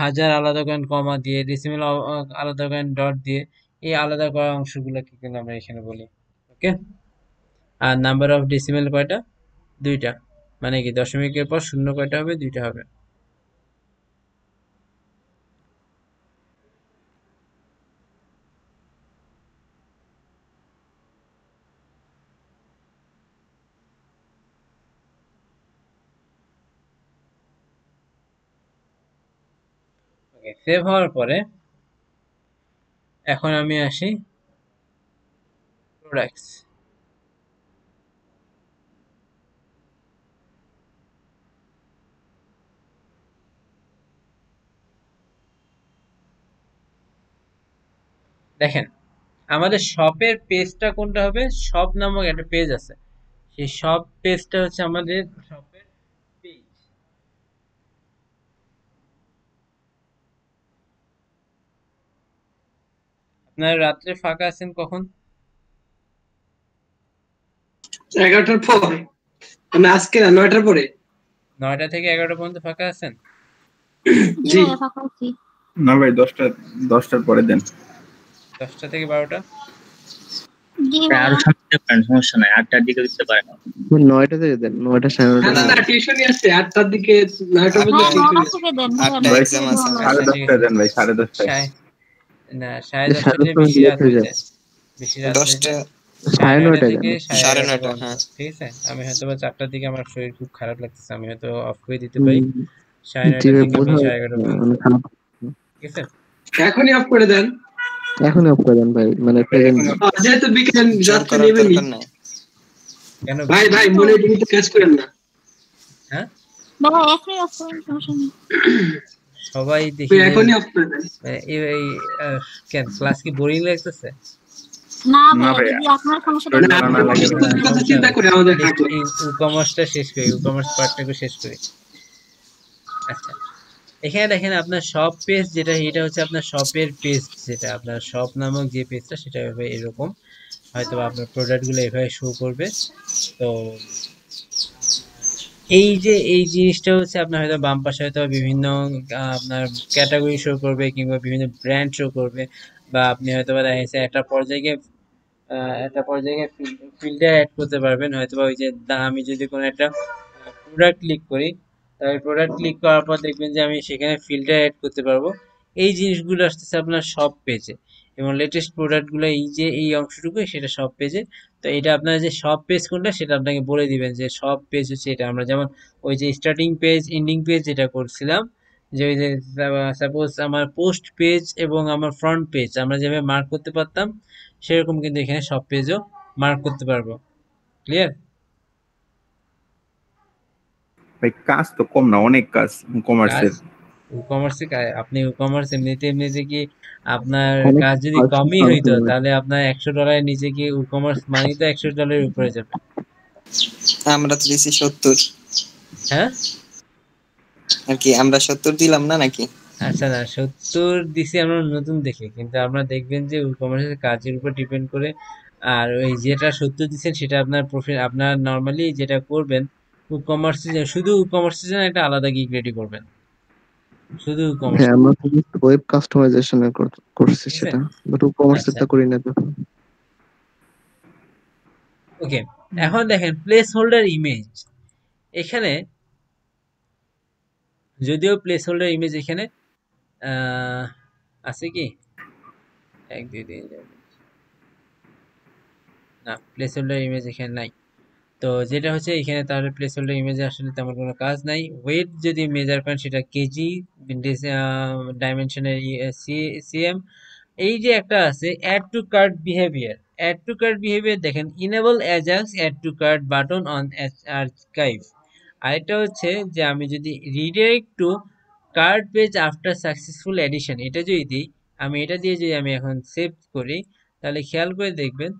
হাজার আলাদা করেন কমা দিয়ে, ডেসিমেল আলাদা করেন ডট দিয়ে, এই আলাদা করা অংশগুলোকে কিন্তু আমরা এখানে বলি। ওকে। আর নাম্বার অফ ডেসিমেল কয়টা? 2টা। মানে কি দশমিকের পর শূন্য কয়টা হবে? 2টা হবে। ওকে, সেভ হওয়ার পরে এখন আমি আসি প্রোডাক্টস। দেখেন আমাদের শপের পেজটা কোনটা হবে, শপ নামক একটা পেজ আছে, সেই শপ পেজটা হচ্ছে আমাদের শপের পেজ। আপনারা রাত্রে ফাঁকা আছেন কখন? 11টার পর, মানে আজকে না, 9টার পরে। 9টা থেকে 11টা পর্যন্ত ফাঁকা আছেন? জি জি ভাইয়া, ফাঁকা আছি। না ভাই, 10টার পরে দেন। 10টা থেকে 12টা? জি আরো ভাইয়া। সময় দিতে পারেন, সমস্যা নাই, 8টার দিকে দিতে পারেন। 9টা থেকে দেন, 9টা 9:30 না, টিউশনই আছে 8টার দিকে, 9টা হ্যাঁ, পর্যন্ত টিউশন 9টা আছে। থেকে দেন ভাইয়া, 8টা 9টা এক্সাম থেকে আছে ভালো আমার। হয়। আচ্ছা ঠিক 10:30 আছে। দেন ভাই, 10:30। সাড়ে না 10:30 দিলে 9:30 বেশি রাত হয়ে হয়ে যায়, বেশি রাত হয়ে 10টা যায়। 9:30 9:30 থেকে দেন। 11:30 9:30, পর্যন্ত, হ্যাঁ। ঠিক আছে? আমি হয়তো বা 4টার দিকে আমার শরীর খুব খারাপ লাগতেছে, আমি হয়তো অফ করে দিতে পারি। হুম, 9:30 যেভাবে থেকে আমি বোঝা 11:30 পর্যন্ত, মানে খারাপ। ঠিক আছে? এখনই অফ করে দেন। এখনই অফ করে দেন ভাই, মানে প্রেজেন্ট। যেহেতু বিকেল জোর রাত্রে করার নেবেনি। দরকার নাই। কেন? ভাই ভাই, মনে কিন্তু কাজ করেন না। হ্যাঁ, ভাইয়া এখনই অফ করেন, সমস্যা নেই। সবাই দেখি তুই যে এখনই অফ করে দেন। এই কেন ক্লাস কি বোরিং লাগতেছে? না না ভাইয়া, ভাইয়া যদি আপনার সমস্যাটা শরীর মানে ভালো একটু না লাগে প্রস্তুতির ভাইয়া। কথা চিন্তা করে আমাদের হার্ট লাগে। ই কমার্সটা শেষ করি, ই কমার্স পার্টটাকে শেষ করি। আচ্ছা, এখানে দেখেন আপনার শপ পেজ যেটা, এটা হচ্ছে আপনার শপের পেজ, যেটা আপনার শপ নামক যে পেজটা সেটা হবে এরকম, হয়তো বা আপনার প্রোডাক্ট গুলো এভাবে শো করবে। তো এই যে এই জিনিসটা হচ্ছে আপনার হয়তো বাম পাশে হয়তো বিভিন্ন আপনার ক্যাটাগরি শো করবে কিংবা বিভিন্ন ব্র্যান্ড শো করবে, বা আপনি হয়তো বা দেখা যাচ্ছে একটা পর্যায়ে ফিল্টার অ্যাড করতে পারবেন, হয়তো বা ওই যে আমি যদি কোনো একটা প্রোডাক্ট ক্লিক করি, তাহলে প্রোডাক্ট ক্লিক করার পর দেখবেন যে আমি সেখানে ফিল্টার অ্যাড করতে পারবো। এই জিনিসগুলো আসতেছে আপনার সব পেজে, এবং লেটেস্ট প্রোডাক্টগুলো এই যে এই অংশটুকু সেটা সব পেজে। তো এটা আপনার যে সব পেজ কোনটা সেটা আপনাকে বলে দিবেন যে সব পেজ হচ্ছে এটা। আমরা যেমন ওই যে স্টার্টিং পেজ এন্ডিং পেজ যেটা করছিলাম, যে ওই যে সাপোজ আমার পোস্ট পেজ এবং আমার ফ্রন্ট পেজ আমরা যেভাবে মার্ক করতে পারতাম, সেরকম কিন্তু এখানে সব পেজও মার্ক করতে পারবো। ক্লিয়ার? ভাই কাজ তো কম না, অনেক কাজ কাজ কমার্সের। ই-কমার্সে আপনি ই-কমার্স এমনিতে এমনিতে কি আপনার অনেক কাজ যদি ফালতু কমই ফালতু হইতো তাহলে আপনার $100 নিচে কি ই-কমার্স মানেই তো $100 উপরে যাবে। আমরা তো দিছি 70 হ্যাঁ, আর কি, আমরা 70 দিলাম না নাকি? আচ্ছা না 70 দিছি আমরা নতুন দেখে, কিন্তু আপনারা দেখবেন যে ই-কমার্সের কাজের উপর ডিপেন্ড করে। আর ওই যেটা 70 দিচ্ছেন সেটা আপনার প্রফিট, আপনার নর্মালি যেটা করবেন ই-কমার্সে, শুধু ই-কমার্সের জন্য একটা আলাদা গিগ রেডি করবেন, শুধু ই-কমার্স, হ্যাঁ, আমরা তো ওয়েব কাস্টমাইজেশনে করছি ঠিক আছে? সেটা, বাট কমার্সের আচ্ছা, টা করি না তো। ওকে। এখন দেখেন প্লেস হোল্ডার ইমেজ, এখানে যদিও প্লেস হোল্ডার ইমেজ এখানে আহ, আছে কি 1 2 3 4, না প্লেস হোল্ডার ইমেজ এখানে নাই। তো যেটা হচ্ছে এখানে তাহলে প্লেস হোল্ডার ইমেজে আসলে তেমন কোনো কাজ নাই। ওয়েট যদি মেজার করেন সেটা কেজি, ডাইমেনশনের সিএম। এই যে একটা আছে add to cart behaviour, add to cart behaviour দেখেন enable AJAX add to cart button on archive. আরেকটা হচ্ছে যে আমি যদি redirect to cart page after successful addition, এটা যদি দিই, আমি এটা দিয়ে যদি আমি এখন সেভ করি, তাহলে খেয়াল করে দেখবেন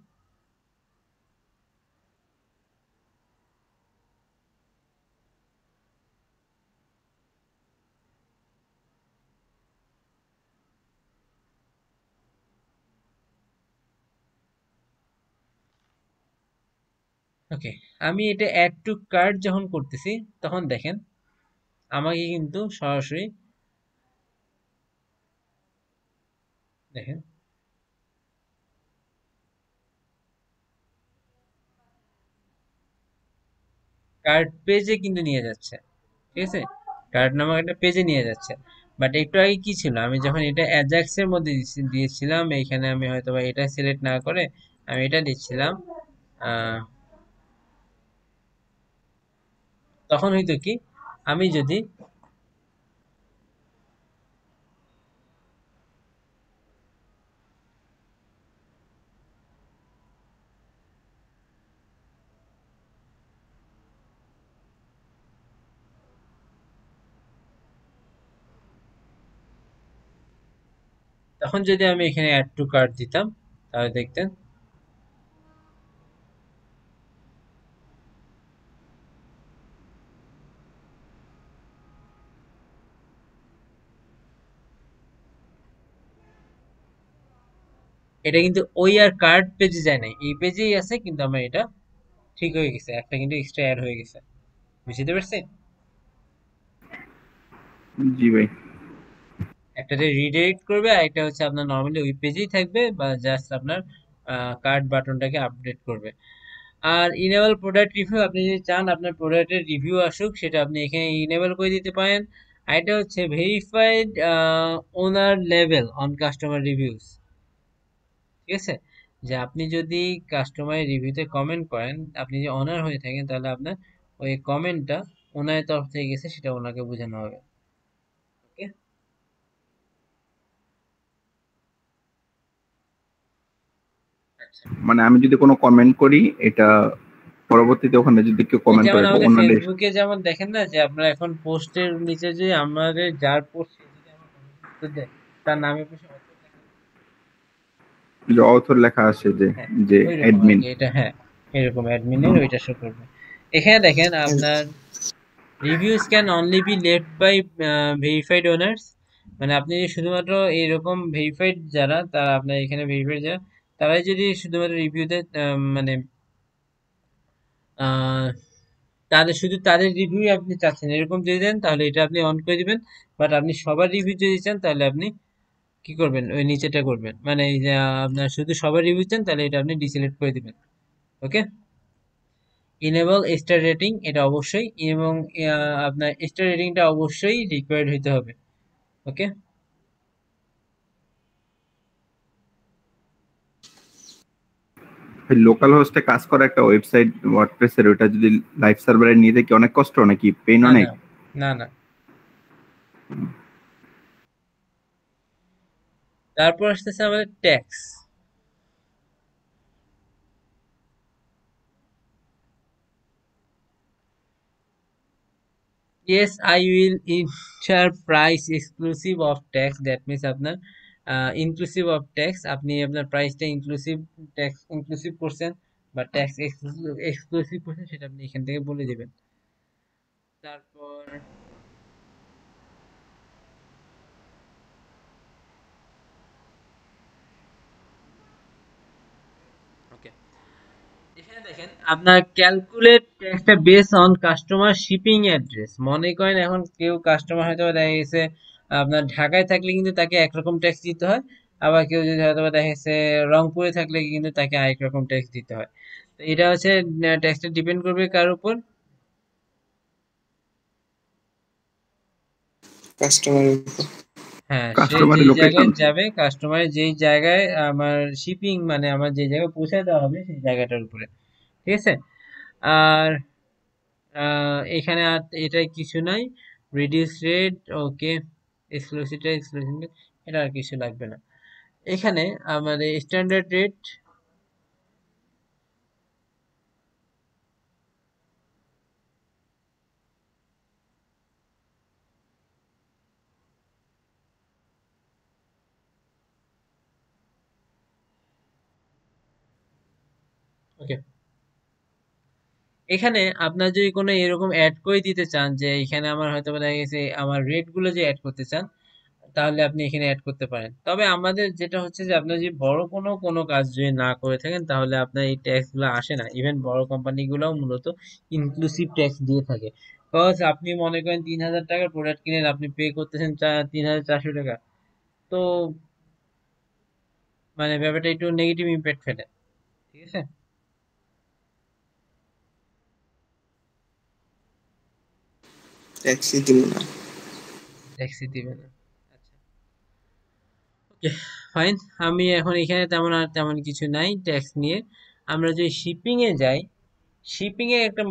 ওকে, আমি এটা অ্যাড টু কার্ট যখন করতেছি তখন দেখেন আমাকে কিন্তু সরাসরি দেখেন কার্ট পেজে কিন্তু নিয়ে যাচ্ছে, ঠিক আছে? কার্ট নামক একটা পেজে নিয়ে যাচ্ছে। বাট একটু আগে কি ছিল, আমি যখন এটা অ্যাজাক্স এর মধ্যে দিয়েছিলাম, এখানে আমি হয়তো বা এটা সিলেক্ট না করে আমি এটা দিচ্ছিলাম, আহ, তখন হয়তো কি আমি যদি তখন যদি আমি এখানে অ্যাড টু কার্ট দিতাম, তাহলে দেখতেন এটা কিন্তু ওই আর কার্ট পেজে যায় নাই, এই পেজেই আছে, কিন্তু আমার এটা ঠিক হয়ে গেছে, একটা কিন্তু এক্সট্রা অ্যাড হয়ে গেছে। বুঝতে পারছি? জি ভাই। একটাতে রিডাইরেক্ট করবে আর একটা হচ্ছে আপনার নর্মালি ওই পেজেই থাকবে, বা জাস্ট আপনার কার্ট বাটনটাকে আপডেট করবে। আর ইনেবল প্রোডাক্ট রিভিউ, আপনি যদি চান আপনার প্রোডাক্টের রিভিউ আসুক, সেটা আপনি এখানে ইনেবল করে দিতে পারেন। আর এটা হচ্ছে verified owner level on customer reviews, ঠিক আছে? যে আপনি যদি কাস্টমারের রিভিউতে কমেন্ট করেন, আপনি যদি অনার হয়ে থাকেন, তাহলে আপনার ওই কমেন্টটা ওনার তরফ থেকে গেছে সেটা ওনাকে বোঝানো হবে। ওকে, আচ্ছা। মানে আমি যদি কোনো কমেন্ট করি, এটা পরবর্তীতে ওখানে যদি কেউ এই কমেন্ট যেমন করে এটা আমাদের অন্যদের। ফেসবুকে যেমন দেখেন না যে আপনারা এখন পোস্টের নিচে যে আমাদের যার পোস্ট যদি আমার comment উত্তর দেয়, তার নামের পাশে author লেখা থাকে। যে অথর লেখা আছে যে হ্যাঁ যে ওই রকম আর অ্যাডমিন। কি, এটা হ্যাঁ এরকম অ্যাডমিনের ওইটা শো করবে। এখানে দেখেন আপনার reviews can only be left by verified owners, মানে আপনি যদি শুধুমাত্র এইরকম ভেরিফাইড যারা, তারা আপনার এখানে ভেরিফাইড যারা, তারাই যদি শুধুমাত্র রিভিউ দেয়, মানে আহ, তাদের শুধু তাদের রিভিউ আপনি চাচ্ছেন এরকম যদি দেন, তাহলে এটা আপনি অন করে দিবেন। বাট আপনি সবার রিভিউ যদি চান, তাহলে আপনি কি করবেন, ওই নিচেটা করবেন, মানে এই যে আপনার শুধু সবার রিভিউ চান, তাহলে এটা আপনি ডিসিলেক্ট করে দিবেন। ওকে, ইনেবল স্টার রেটিং এটা অবশ্যই, এবং আপনার স্টার রেটিংটা অবশ্যই রিকোয়ার্ড হইতে হবে। ওকে, লোকাল হোস্টে কাজ করা একটা ওয়েবসাইট ওয়ার্ডপ্রেসের, ওটা যদি লাইভ সার্ভারে নিয়ে যায় কি অনেক কষ্ট, নাকি পেইন না অনেক? না না না। তারপর আসতেছে আমাদের tax. Yes, I will ensure price exclusive of tax. That means আপনার inclusive of tax, আপনি আপনার প্রাইসটা ইনক্লুসিভ, ট্যাক্স ইনক্লুসিভ করছেন বা ট্যাক্স এক্সক্লুসিভ করছেন, সেটা আপনি এখান থেকে বলে দিবেন। তারপর ওকে, এখানে দেখেন আপনার ক্যালকুলেট ট্যাক্সটা base on customer shipping address. মনে করেন এখন কেউ কাস্টমার হয়তো বা দেখা গেছে আপনার ঢাকায় থাকলে কিন্তু তাকে একরকম ট্যাক্স দিতে হয়, আবার কেউ যদি হয়তো বা দেখা গেছে রংপুরে থাকলে কিন্তু তাকে আরেক রকম ট্যাক্স দিতে হয়। তো এটা হচ্ছে ট্যাক্সটা ডিপেন্ড করবে কার উপর, কাস্টমারের উপর। হ্যাঁ সে কাস্টমারের যেই লোকেশন। জায়গায় যাবে, কাস্টমারের যেই জায়গায় আমার শিপিং মানে আমার যে জায়গায় পৌঁছায় দেওয়া হবে সেই জায়গাটার উপরে। ঠিক আছে, আর এখানে আর এটাই কিছু নাই। রিডিউস রেট, ওকে, এক্সক্লুসিভ এক্সক্লুসিভ, এটা আর কিছু লাগবে না। এখানে আমাদের স্ট্যান্ডার্ড রেট, ওকে, এখানে আপনার যদি কোনো এরকম অ্যাড করে দিতে চান, যে এখানে আমার হয়তো বা দেখা গেছে আমার রেট গুলো যে অ্যাড করতে চান, তাহলে আপনি এখানে অ্যাড করতে পারেন। তবে আমাদের যেটা হচ্ছে যে আপনার যদি বড় কোনো কাজ যদি না করে থাকেন, তাহলে আপনার এই ট্যাক্স গুলো আসে না। ইভেন বড় কোম্পানি গুলোও মূলত ইনক্লুসিভ ট্যাক্স দিয়ে থাকে। বিকজ আপনি মনে করেন 3,000 টাকার প্রোডাক্ট কিনেন, আপনি পে করতেছেন 3,400 টাকা, তো মানে ব্যাপারটা একটু নেগেটিভ ইম্প্যাক্ট ফেলে। ঠিক আছে, ট্যাক্সি দিব না। ট্যাক্সি দিবে না। আচ্ছা, ওকে, ফাইন। আমি এখন এখানে তেমন কিছু নাই ট্যাক্স নিয়ে। আমরা যদি শিপিং এ যাই, শিপিং এ একটা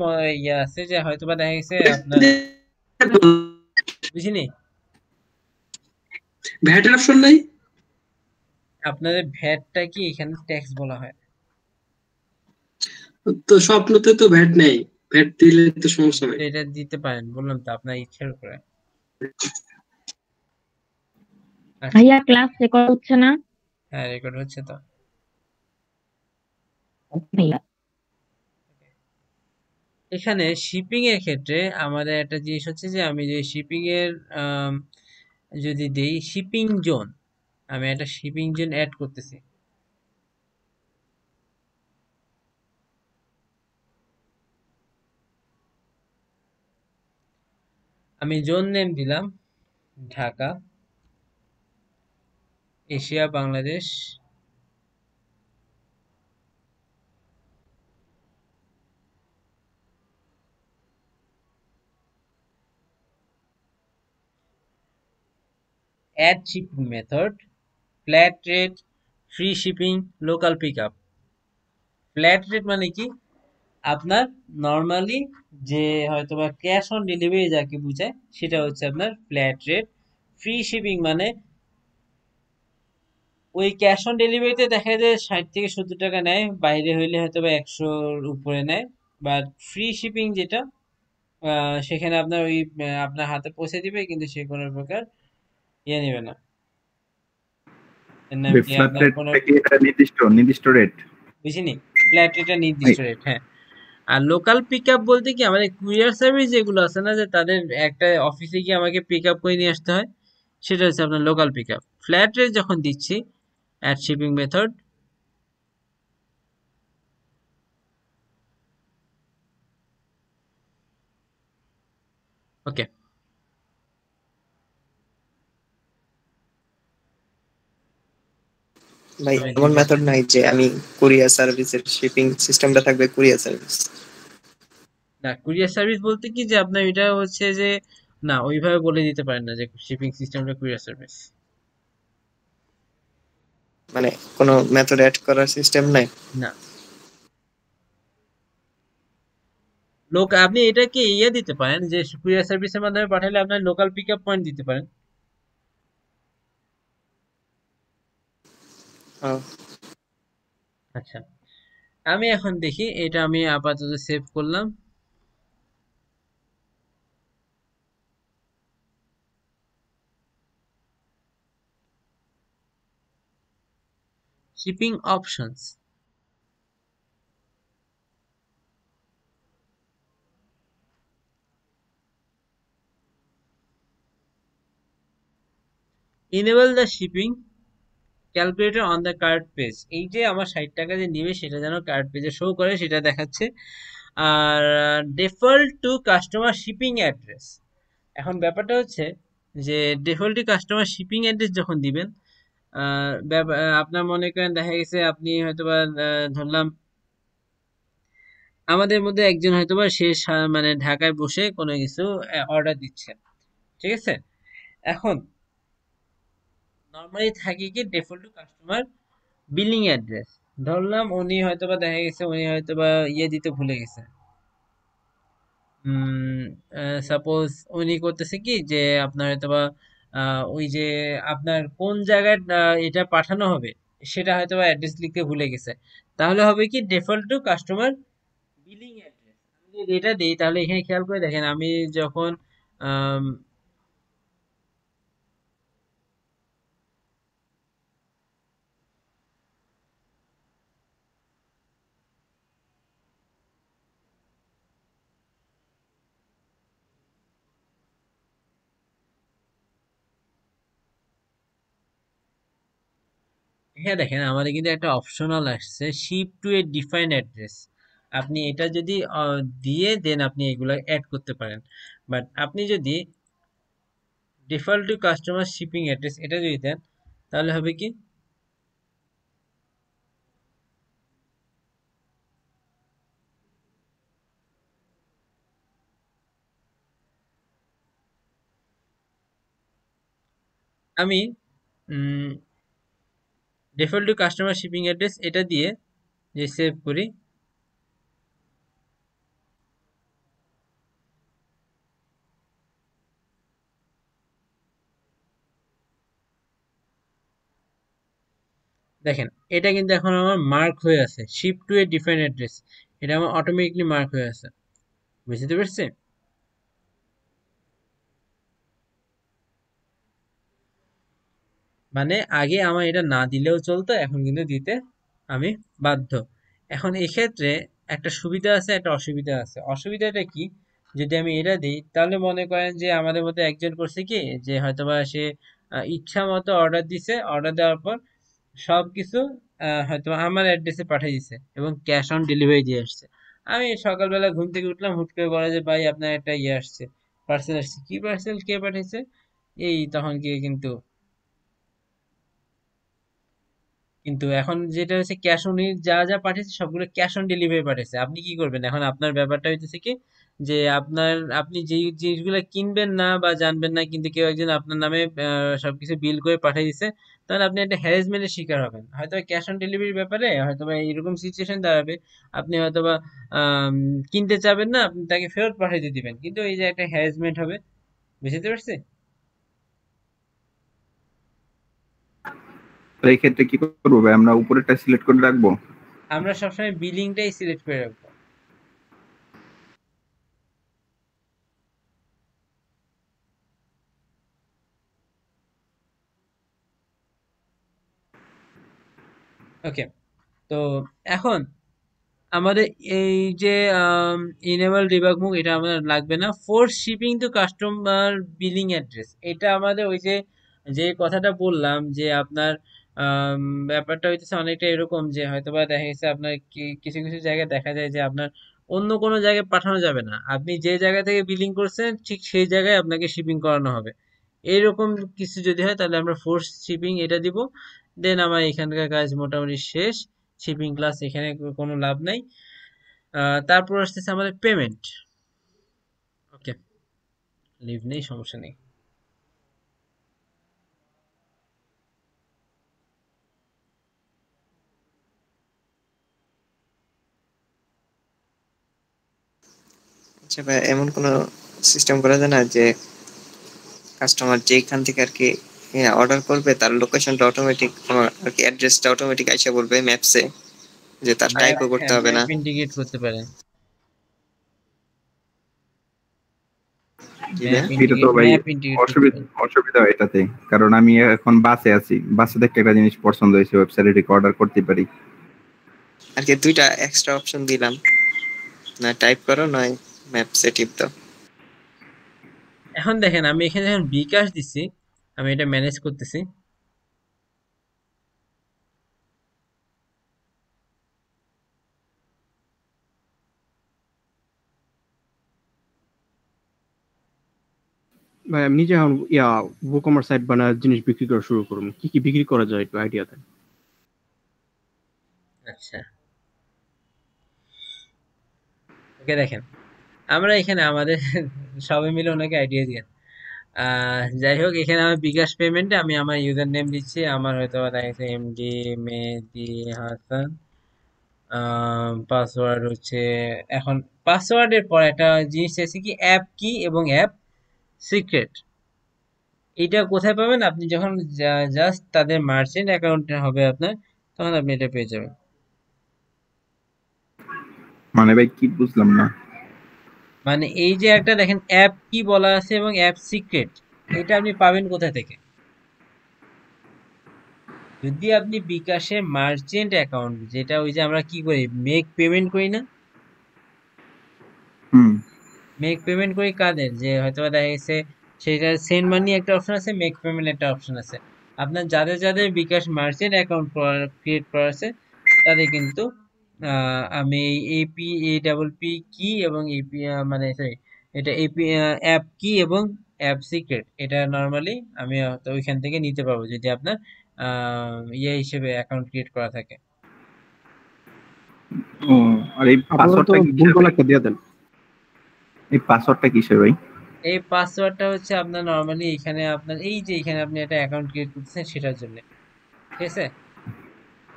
ইয়ে আছে যে হয়তো বা দেখা গেছে আপনার, বুঝিনি, ভ্যাটের অপশন নাই? আপনাদের ভ্যাটটা কি এখানে ট্যাক্স বলা হয়? তো স্বপ্নতে তো ভ্যাট নেই, ভ্যাট দিলে তো সমস্যা তো নাই। এটা দিতে পারেন, বললাম তো আপনার ইচ্ছার উপরে। আচ্ছা, ভাইয়া ক্লাস রেকর্ড হচ্ছে না? হ্যাঁ রেকর্ড হচ্ছে তো। ভাইয়া এখানে শিপিং এর ক্ষেত্রে আমাদের একটা জিনিস হচ্ছে যে আমি যে শিপিং এর যদি দেই শিপিং জোন, আমি একটা শিপিং জোন অ্যাড করতেছি। আমি জোন নেম দিলাম Dhaka, Asia, Bangladesh, add shipping method, flat rate, free shipping, local pick up. Flat rate মানে কি, আপনার নর্মালি যে হয়তোবা ক্যাশ অন ডেলিভারি যাকে বোঝায়, সেটা হচ্ছে আপনার ফ্ল্যাট রেট। ফ্রি শিপিং মানে ওই ক্যাশ অন ডেলিভারিতে দেখা যায় 60 থেকে 70 টাকা নেয়, বাইরে হইলে হয়তো বা 100-র উপরে নেয়। বাট ফ্রি শিপিং যেটা, সেখানে আপনার ওই আপনার হাতে পৌঁছে দিবে, কিন্তু সে কোনো প্রকার ইয়ে নেবে না। নাকি ফ্ল্যাট আপনার কোনো রেটটা কি এটা নির্দিষ্ট রেট? বুঝিনি, ফ্ল্যাট রেটটা নির্দিষ্ট রেট, হ্যাঁ। আর লোকাল পিক আপ বলতে কি আমাদের কুরিয়ার সার্ভিস যেগুলো আছে না, যে তাদের একটা অফিসে গিয়ে আমাকে পিক আপ করে নিয়ে আসতে হয়, সেটা হচ্ছে আপনার local pick up. Flat rate যখন দিচ্ছি অ্যাট শিপিং মেথড, ওকে, ভাই আমি এমন দেখেছি। মেথড নাই যে আমি কুরিয়ার সার্ভিসের শিপিং সিস্টেমটা থাকবে কুরিয়ার সার্ভিস? না, কুরিয়ার সার্ভিস বলতে কি যে আপনার এটা হচ্ছে যে, না ওইভাবে বলে দিতে পারেন না যে শিপিং সিস্টেমটা কুরিয়ার সার্ভিস। মানে কোনো মেথড অ্যাড করার সিস্টেম নাই? না, লোক আপনি এটাকে ইয়ে দিতে পারেন যে কুরিয়ার সার্ভিসের মাধ্যমে পাঠালে আপনার লোকাল পিক আপ পয়েন্ট দিতে পারেন। ও, আচ্ছা, আমি এখন দেখি, এটা আমি আপাতত সেভ করলাম। Shipping options, enable the shipping calculator on the card page. এই যে আমার 60 টাকা যে নিবে সেটা যেন কার্ড পেজে শো করে সেটা দেখাচ্ছে। আর default to customer shipping address, এখন ব্যাপারটা হচ্ছে যে default to customer shipping address যখন দিবেন, আপনার মনে করেন দেখা গেছে আপনি হয়তোবা ধরলাম আমাদের মধ্যে একজন হয়তোবা সে মানে ঢাকায় বসে কোনো কিছু অর্ডার দিচ্ছে, ঠিক আছে। এখন নর্মালি থাকে কি default to customer billing address, ধরলাম উনি হয়তোবা দেখা গেছে উনি হয়তোবা ইয়ে দিতে ভুলে গেছে। সাপোজ উনি করতেছে কি যে আপনার হয়তোবা ওই যে আপনার কোন জায়গায় এটা পাঠানো হবে সেটা হয়তোবা অ্যাড্রেস লিখতে ভুলে গেছে। তাহলে হবে কি default to customer billing address, আমি যদি এটা দিই তাহলে এখানে খেয়াল করে দেখেন আমি যখন আম, হ্যাঁ দেখেন আমাদের কিন্তু একটা অপশনাল আসছে শিপ টু এ ডিফাইন অ্যাড্রেস। আপনি এটা যদি দিয়ে দেন আপনি এগুলো অ্যাড করতে পারেন। বাট আপনি যদি default to customer shipping address এটা যদি দেন তাহলে হবে কি, আমি default to customer shipping address এটা দিয়ে যে সেভ করি, দেখেন এটা কিন্তু এখন আমার মার্ক হয়ে আছে শিপ টু এ ডিফাইন অ্যাড্রেস, এটা আমার অটোমেটিকলি মার্ক হয়ে আছে, বুঝতে পারছি। মানে আগে আমার এটা না দিলেও চলতো, এখন কিন্তু দিতে আমি বাধ্য। এখন এক্ষেত্রে একটা সুবিধা আছে একটা অসুবিধা আছে। অসুবিধাটা কি, যদি আমি এটা দিই তাহলে মনে করেন যে আমাদের মধ্যে একজন করছে কি যে হয়তোবা সে ইচ্ছা মতো অর্ডার দিছে, অর্ডার দেওয়ার পর সবকিছু হয়তো আমার অ্যাড্রেসে পাঠিয়ে দিছে এবং ক্যাশ অন ডেলিভারি দিয়ে আসছে। আমি সকালবেলা ঘুম থেকে উঠলাম, হুট করে বলা যে ভাই আপনার একটা ইয়ে আসছে, পার্সেল আসছে। কি পার্সেল, কে পাঠিয়েছে, এই তখন কি কিন্তু, কিন্তু এখন যেটা হচ্ছে ক্যাশ অন, যা যা পাঠিয়েছে সবগুলো ক্যাশ অন ডেলিভারি পাঠিয়েছে। আপনি কি করবেন এখন, আপনার ব্যাপারটা হইতেছে কি যে আপনি যেই জিনিসগুলো কিনবেন না বা জানবেন না কিন্তু কেউ একজন আপনার নামে সবকিছু বিল করে পাঠিয়ে দিচ্ছে, তাহলে আপনি একটা হ্যারাসমেন্টের শিকার হবেন। হয়তো ক্যাশ অন ডেলিভারির ব্যাপারে হয়তোবা এইরকম সিচুয়েশন দাঁড়াবে, আপনি হয়তোবা আম, কিনতে চাবেন না, আপনি তাকে ফেরত পাঠিয়ে দিয়ে দিবেন, কিন্তু এই যে একটা হ্যারাসমেন্ট হবে, বুঝতে পারছি। তো এই ক্ষেত্রে কি করবো ভাই, আমরা উপরেরটা সিলেক্ট করে রাখবো? আমরা সবসময় বিলিংটাই সিলেক্ট করে রাখবো। ওকে, তো এখন আমাদের এই যে ইনেবল ডিবাগ মুভ এটা আমাদের লাগবে না। Force shipping to customer billing address, এটা আমাদের ওই যে যে কথাটা বললাম যে আপনার আম, ব্যাপারটা হইতেছে অনেকটা এরকম যে হয়তোবা দেখা গেছে আপনার কিছু কিছু জায়গায় দেখা যায় যে আপনার অন্য কোনো জায়গায় পাঠানো যাবে না, আপনি যে জায়গা থেকে বিলিং করছেন ঠিক সেই জায়গায় আপনাকে শিপিং করানো হবে। এইরকম কিছু যদি হয় তাহলে আমরা ফোর্স শিপিং এটা দিব। দেন আমার এখানকার কাজ মোটামুটি শেষ। শিপিং ক্লাস এখানে কোনো লাভ নাই। তারপর আসতেছে আমাদের পেমেন্ট। ওকে, লিভ নেই, সমস্যা নেই। আচ্ছা ভাই, এমন কোনো সিস্টেম করা যায় না যে কাস্টমার যেখান থেকে আর কি অর্ডার করবে তার লোকেশনটা অটোমেটিক আর কি অ্যাড্রেসটা অটোমেটিক আইসা বলবে ম্যাপসে, যে তার ম্যাপ, টাইপও করতে হ্যাঁ হবে না? ম্যাপ ইন্টিগ্রেট করতে পারেন। কি ভাই? এটা তো ভাই ম্যাপ ইন্টিগ্রেট করতে অসুবিধা পারেন। অসুবিধা হয় এটাতে, কারণ আমি এখন বাসে আছি, বাসে দেখতে একটা জিনিস পছন্দ হয়েছে, ওয়েবসাইটে থেকে অর্ডার করতে পারি। আর কি দুইটা এক্সট্রা অপশন দিলাম, না টাইপ করো নয় ম্যাপসে টিপ দাও। এখন দেখেন আমি এখানে যখন বিকাশ দিচ্ছি, আমি এটা ম্যানেজ করতেছি। ভাই আমি নিজে এখন WooCommerce সাইট বানায় জিনিস বিক্রি করা শুরু করুন, কি কি বিক্রি করা যায় একটু আইডিয়া দেন। আচ্ছা, ওকে, দেখেন আমরা এখানে আমাদের সবাই মিলে ওনাকে আইডিয়া দিয়ে যাই হোক, এখানে আমার বিকাশ পেমেন্টে আমি আমার ইউজার নেম দিচ্ছি, আমার হয়তো দেখা গেছে এমডি মেহেদি হাসান। পাসওয়ার্ড হচ্ছে, এখন পাসওয়ার্ডের পর একটা জিনিস চাইছি কি, অ্যাপ কি এবং অ্যাপ সিক্রেট। এটা কোথায় পাবেন? আপনি যখন জাস্ট তাদের মার্চেন্ট অ্যাকাউন্ট হবে আপনার, তখন আপনি এটা পেয়ে যাবেন। মানে ভাই কি বুঝলাম না। মানে এই যে একটা দেখেন অ্যাপ কি বলা আছে এবং অ্যাপ সিক্রেট, এটা আপনি পাবেন কোথা থেকে? যদি আপনি বিকাশে মার্চেন্ট অ্যাকাউন্ট, যেটা ওই যে আমরা কি করি, মেক পেমেন্ট করি না, হুম। মেক পেমেন্ট করি কাদের, যে হয়তো দেখা গেছে সেটা সেন্ড মানি একটা অপশন আছে, মেক পেমেন্ট একটা অপশন আছে। আপনার যাদের যাদের বিকাশ মার্চেন্ট অ্যাকাউন্ট ক্রিয়েট করা আছে তাদের কিন্তু আমি এপি এ ডাবল পি কি এবং এপি মানে সরি, এটা এপি অ্যাপ কি এবং অ্যাপ সিক্রেট, এটা নর্মালি আমি হয়তো ওইখান থেকে নিতে পারবো যদি আপনার ইয়ে হিসেবে অ্যাকাউন্ট ক্রিয়েট করা থাকে। ও, আর এই আপনারা তো পাসওয়ার্ডটা ভুল কিসের করে ভাই? একটা দিয়ে দেন। এই পাসওয়ার্ডটা কিসের ভাই? এই পাসওয়ার্ডটা হচ্ছে আপনার নর্মালি এখানে আপনার এই যে এখানে আপনি একটা অ্যাকাউন্ট ক্রিয়েট করতেছেন সেটার জন্য, ঠিক আছে?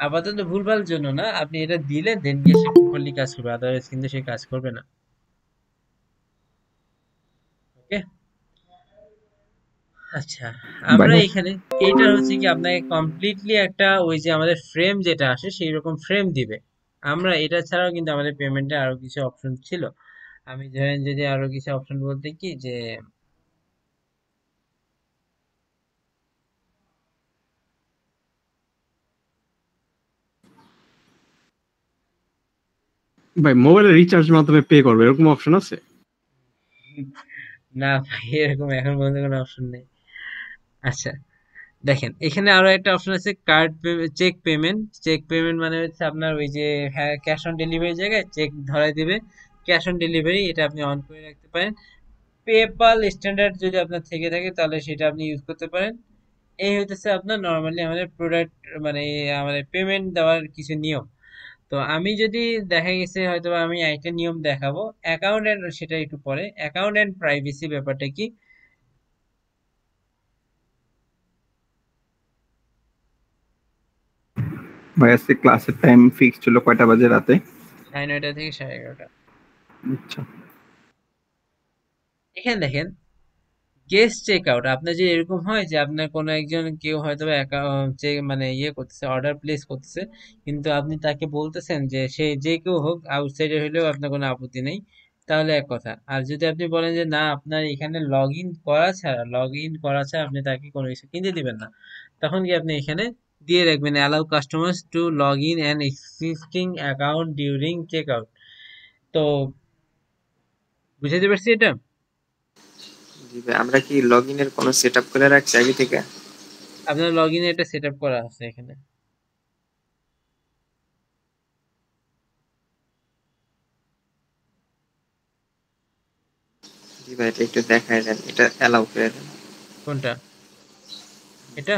আপাতত ভুলভাল জন্য না, আপনি এটা দিলে দেন গিয়ে সে প্রপারলি কাজ করবে, আদারওয়াইজ কিন্তু সে কাজ করবে না। ওকে, আচ্ছা, ভাই আমরা এখানে এইটা হচ্ছে কি আপনাকে কমপ্লিটলি একটা ওই যে আমাদের ফ্রেম যেটা আসে সেই রকম ফ্রেম দিবে। আমরা এটা ছাড়াও কিন্তু আমাদের পেমেন্টে আরো কিছু অপশন ছিল। আমি ধরেন যদি আরো কিছু অপশন বলতে কি যে ভাই মোবাইলের রিচার্জ মাধ্যমে পে করবে এরকম অপশন আছে? না ভাই, এরকম এখন পর্যন্ত কোনো অপশন নেই। আচ্ছা, দেখেন এখানে আরো একটা অপশন আছে, card check payment. Check payment মানে হচ্ছে আপনার ওই যে হ্যাঁ ক্যাশ অন ডেলিভারি জায়গায় চেক ধরাই দিবে, ক্যাশ অন ডেলিভারি এটা আপনি অন করে রাখতে পারেন। পেপাল স্ট্যান্ডার্ড যদি আপনার থেকে থাকে তাহলে সেটা আপনি ইউজ করতে পারেন। এই হইতেছে আপনার নর্মালি আমাদের প্রোডাক্ট মানে আমাদের পেমেন্ট দেওয়ার কিছু নিয়ম। তো আমি যদি দেখা গেছে হয়তো আমি একটা নিয়ম দেখাবো অ্যাকাউন্ট এন্ড, সেটা একটু পরে। অ্যাকাউন্ট এন্ড প্রাইভেসি ব্যাপারটা কি? ভাই আজকে ক্লাসের টাইম ফিক্স ছিল কয়টা বাজে রাতে? 9:30 থেকে 11:30। আচ্ছা। এখানে দেখেন গেস্ট চেক আউট, আপনার যে এরকম হয় যে আপনার কোনো একজন কেউ হয়তো মানে ইয়ে করতেছে, অর্ডার প্লেস করতেছে, কিন্তু আপনি তাকে বলতেছেন যে সে যে কেউ হোক, আউটসাইডার হলেও আপনার কোনো আপত্তি নেই, তাহলে এক কথা। আর যদি আপনি বলেন যে না আপনার এখানে লগ ইন করা ছাড়া আপনি তাকে কোনো কিছু কিনতে দিবেন না, তখন কি আপনি এখানে দিয়ে রাখবেন allow customers to log in an existing account during checkout। তো বুঝাতে পারছি এটা? জি ভাই, আমরা কি লগইনের কোনো সেটআপ করে রাখছি আগে থেকে? আপনার লগইনে এটা সেটআপ করা আছে এখানে। জি ভাই, এটা একটু দেখায় দেন, এটা অ্যালাউ করে দেন। কোনটা? এটা?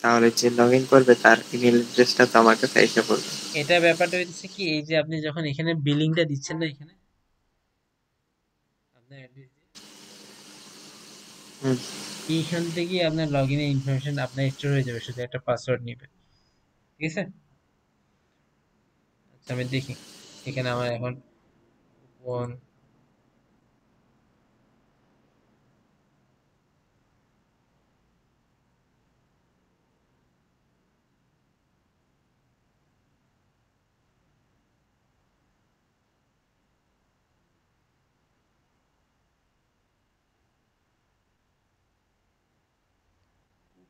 তাহলে যে লগইন করবে তার ইমেল অ্যাড্রেসটা তো আমার কাছে এসে পড়বে। এটা ব্যাপারটা হচ্ছে কি, এই যে আপনি যখন এখানে বিলিংটা দিচ্ছেন না, এখানে আপনার অ্যাড্রেস হুম। এইখান থেকেই আপনার লগইনের ইনফরমেশন আপনার স্টোর হয়ে যাবে, শুধু একটা পাসওয়ার্ড নিবে। ঠিক আছে? আচ্ছা আমি দেখি এখানে আমার এখন কোন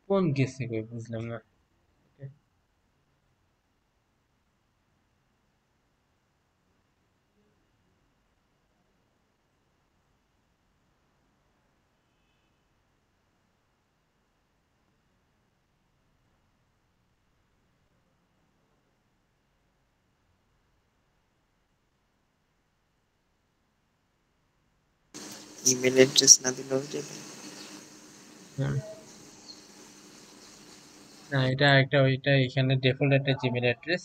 কোন গেছে কই বুঝলাম না। ইমেল অ্যাড্রেস না দিলেও যাবে। হুম। না এটা একটা, ওইটা এখানে ডিফল্ট একটা জিমেল অ্যাড্রেস।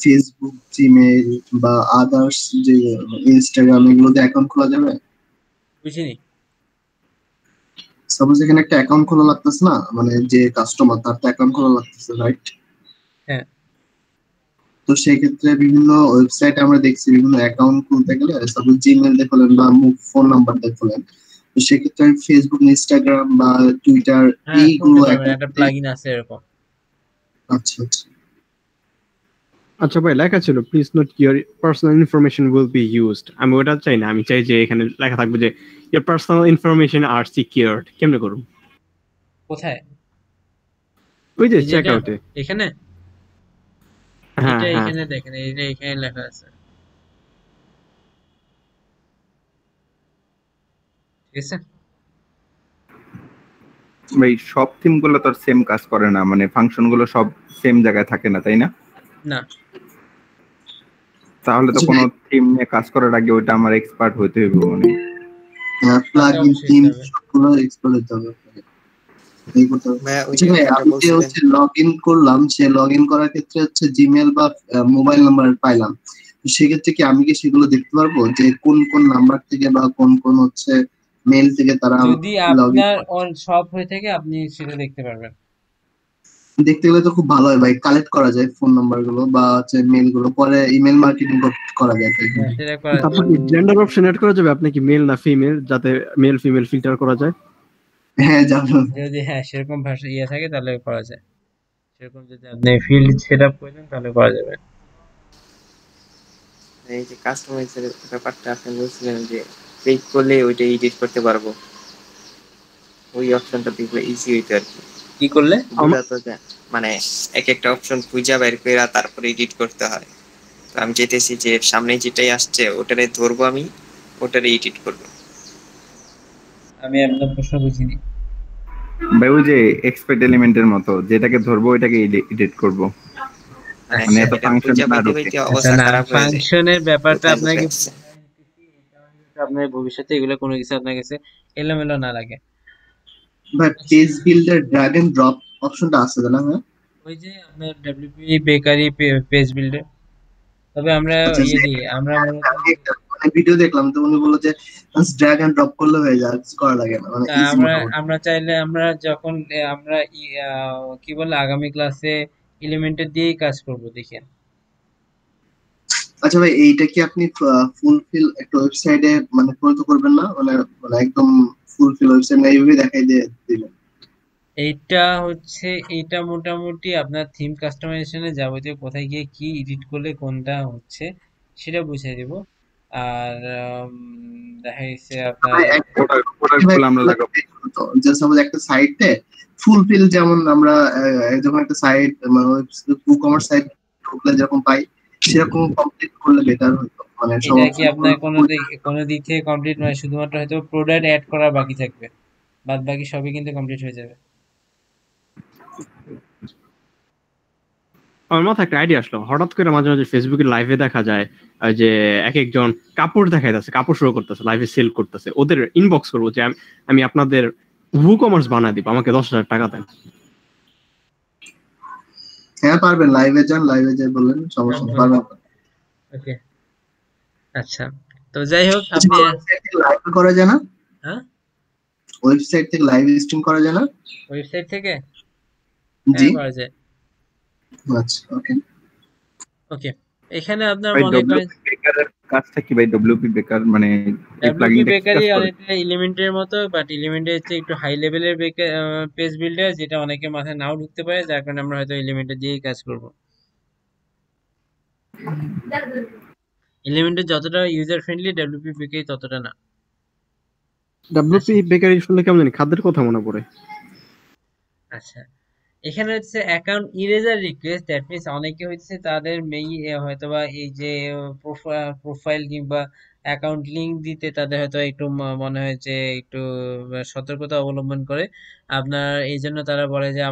ফেসবুক, জিমেইল বা আদার্স যে ইনস্টাগ্রাম, এগুলোতে অ্যাকাউন্ট খোলা যাবে? বুঝিনি। সাপোজ এখানে একটা অ্যাকাউন্ট খোলা লাগতেছে না, মানে যে কাস্টমার তার তো অ্যাকাউন্ট খোলা লাগতেছে, রাইট? হ্যাঁ। তো সেই ক্ষেত্রে বিভিন্ন ওয়েবসাইটে আমরা দেখছি বিভিন্ন অ্যাকাউন্ট খুলতে গেলে সাপোজ জিমেইল দিয়ে খোলেন বা ফোন নাম্বার দিয়ে খোলেন, তো সেক্ষেত্রে ফেসবুক, ইনস্টাগ্রাম বা টুইটার হ্যাঁ এইগুলো খুলতে পারবেন, একটা প্লাগইন আছে এরকম। আচ্ছা আচ্ছা আচ্ছা ভাই, লেখা ছিল please note your personal information will be used. আমি ওটা চাই না, আমি চাই যে এখানে লেখা থাকবে যে your personal information are secured. কেমনে করব? কোথায়? ওই যে এই যে চেক এটা আউটে। এখানে, হ্যাঁ এটা হ্যাঁ, এখানে দেখেন, এটা এখানে লেখা আছে। ঠিক আছে? ভাই সব থিম গুলো তো সেম কাজ করে না, মানে ফাংশন গুলো সব সেম জায়গায় থাকে না, তাই না? না। তাহলে তো কোনো থিম নিয়ে কাজ করার আগে ওইটা আমার এক্সপার্ট হতে হবে মানে। প্লাগইন থিম সবগুলো এক্সপ্লোর করতে হবে। এই করতে হবে। ভাইয়া ওই আচ্ছা যে ভাই, যেটা আমি যে বলছিলেন, হচ্ছে লগইন করলাম, সে লগইন করার ক্ষেত্রে হচ্ছে জিমেল বা মোবাইল নাম্বার পাইলাম, তো সেক্ষেত্রে কি আমি কি সেগুলো দেখতে পারবো যে কোন কোন নাম্বার থেকে বা কোন কোন হচ্ছে মেল থেকে তারা যদি লগইন? আপনার অন সব হয়ে থাকে আপনি সেটা দেখতে পারবেন। দেখতে গেলে তো খুব ভালো হয় ভাই, কালেক্ট করা যায় ফোন নাম্বার গুলো বা হচ্ছে মেল গুলো, পরে ইমেল মার্কেটিং করা যায় তাই না? হ্যাঁ সেটা করা যায়। তারপর কি জেন্ডার অপশন এড করা যাবে? আপনি কি মেল না ফিমেল, যাতে মেল ফিমেল ফিল্টার করা যায়? হ্যাঁ যাবো। যদি হ্যাঁ সেরকম ভাষা ইয়ে থাকে তাহলে করা যায়। সেরকম যদি আপনি ফিল্ড সেট আপ করে দেন তাহলে করা যাবে। এই যে কাস্টমাইজের ব্যাপারটা আপনি বলছিলেন যে ক্লিক করলে ওইটা এডিট করতে পারবো, ওই অপশনটা দেখলে ইজি হইতো আর কি। কি করলে? ওগুলা তো মানে এক একটা অপশন খুঁজা বের করে তারপরে এডিট করতে হয়। তো আমি চাইতেছি যে সামনে যেটাই আসছে ওটারে ধরবো, আমি ওটারে এডিট করবো। আমি একদম প্রশ্ন বুঝিনি। ভাই ওই যে এক্সপেক্ট এলিমেন্টের মতো, যেটাকে ধরবো ওইটাকে এডিট করব, মানে এত এটা ফাংশন খুঁজা না পাইতে ঢুকে। পাইতে আচ্ছা অবস্থা না, খারাপ হয়ে যায়। ফাংশনের ব্যাপারটা কোথায় আপনাকে আছে? আপনার ভবিষ্যতে এগুলো কোনো কিছু আপনার কাছে এলোমেলো না লাগে। ভাই page builder drag and drop অপশনটা আছে না? হ্যাঁ, ওই যে আপনার ডব্লিউপি বেকারি পেজ বিল্ডার। তবে আমরা আচ্ছা ইয়ে দিই, আমরা মূলত ভিডিও দেখলাম তো উনি বললো যে ড্র্যাগ এন্ড ড্রপ করলে হয়ে যায়, কিছু করা লাগে না, মানে তা ইজি আমরা মোটামুটি। আমরা চাইলে আমরা যখন আমরা কি বলে আগামী ক্লাসে এলিমেন্টের দিয়েই কাজ করব দেখেন। আচ্ছা ভাই, এইটা কি আপনি ফুলফিল একটা ওয়েবসাইটে মানে পরিণত করবেন না, মানে মানে একদম ফুলফিল ওয়েবসাইট না এইভাবে দেখাই দিয়ে দিবেন? এইটা মোটামুটি আপনার থিম কাস্টমাইজেশনে যাবতীয় কোথায় গিয়ে কি এডিট করলে কোনটা হচ্ছে সেটা বুঝিয়ে দিব। আর দেখা গেছে আপনার ভাই প্রোডাক্টগুলো আমরা লাগাবো। যে সাপোজ একটা সাইটে ফুলফিল, যেমন আমরা যখন একটা সাইট মানে ই কমার্স সাইট ঢুকলে যেরকম পাই, সেরকম কমপ্লিট করলে বেটার হতো। মানে এটা কি আপনার সমস্ত কোনো দিক থেকে কমপ্লিট নয়, শুধুমাত্র হয়তো প্রোডাক্ট অ্যাড করা বাকি থাকবে, বাদ বাকি সবই কিন্তু কমপ্লিট হয়ে যাবে। আমার মাথায় একটা আইডিয়া আসলো, হঠাৎ করে মাঝে মাঝে ফেসবুকে লাইভে দেখা যায় যে এক একজন কাপড় দেখাইতেছে, কাপড় শো করতেছে, লাইভে সেল করতেছে, ওদের ইনবক্স করবো যে আমি আপনাদের কমার্স বানায় দিব, আমাকে 10,000 টাকা দেন। হ্যাঁ পারবেন, লাইভে যান, লাইভে যাই বললেন, সমস্যা নেই, পারবেন। ওকে, আচ্ছা। তো যাই হোক, আচ্ছা, আপনি ওয়েবসাইট থেকে লাইভ করা যায় না? হ্যাঁ, ওয়েবসাইট থেকে লাইভ স্ট্রিম করা যায় না? ওয়েবসাইট থেকে জি, করা যায়। আচ্ছা, ওকে। ওকে, এখানে আপনার ভাই মনে করেন ডব্লিউপি বেকারের কাজটা কি ভাই? ডব্লিউপি বেকার মানে এই ডাব্লিউপি প্লাগইনটা কি বেকারি কাজ করে? অনেকটা এলিমেন্টের মতো, বাট এলিমেন্টের হচ্ছে একটু হাই লেভেলের পেজ বিল্ডার, যেটা অনেকের মাথায় নাও ঢুকতে পারে, যার কারণে আমরা হয়তো এলিমেন্টের দিয়েই কাজ করব। এলিমেন্টের যতটা ইউজার ফ্রেন্ডলি, ডাব্লিউপি বেকারি ততটা না। ডাব্লিউপি বেকারি শুনলে কেমন জানি খাদ্যের কথা মনে পড়ে। আচ্ছা, এখানে হচ্ছে account eraser request, that means অনেকে হচ্ছে তাদের হয়তোবা এই যে প্রোফাইল কিংবা অ্যাকাউন্ট লিংক দিতে তাদের হয়তো একটু মনে হয় যে একটু সতর্কতা অবলম্বন করে। আপনার এই জন্য তারা বলে যে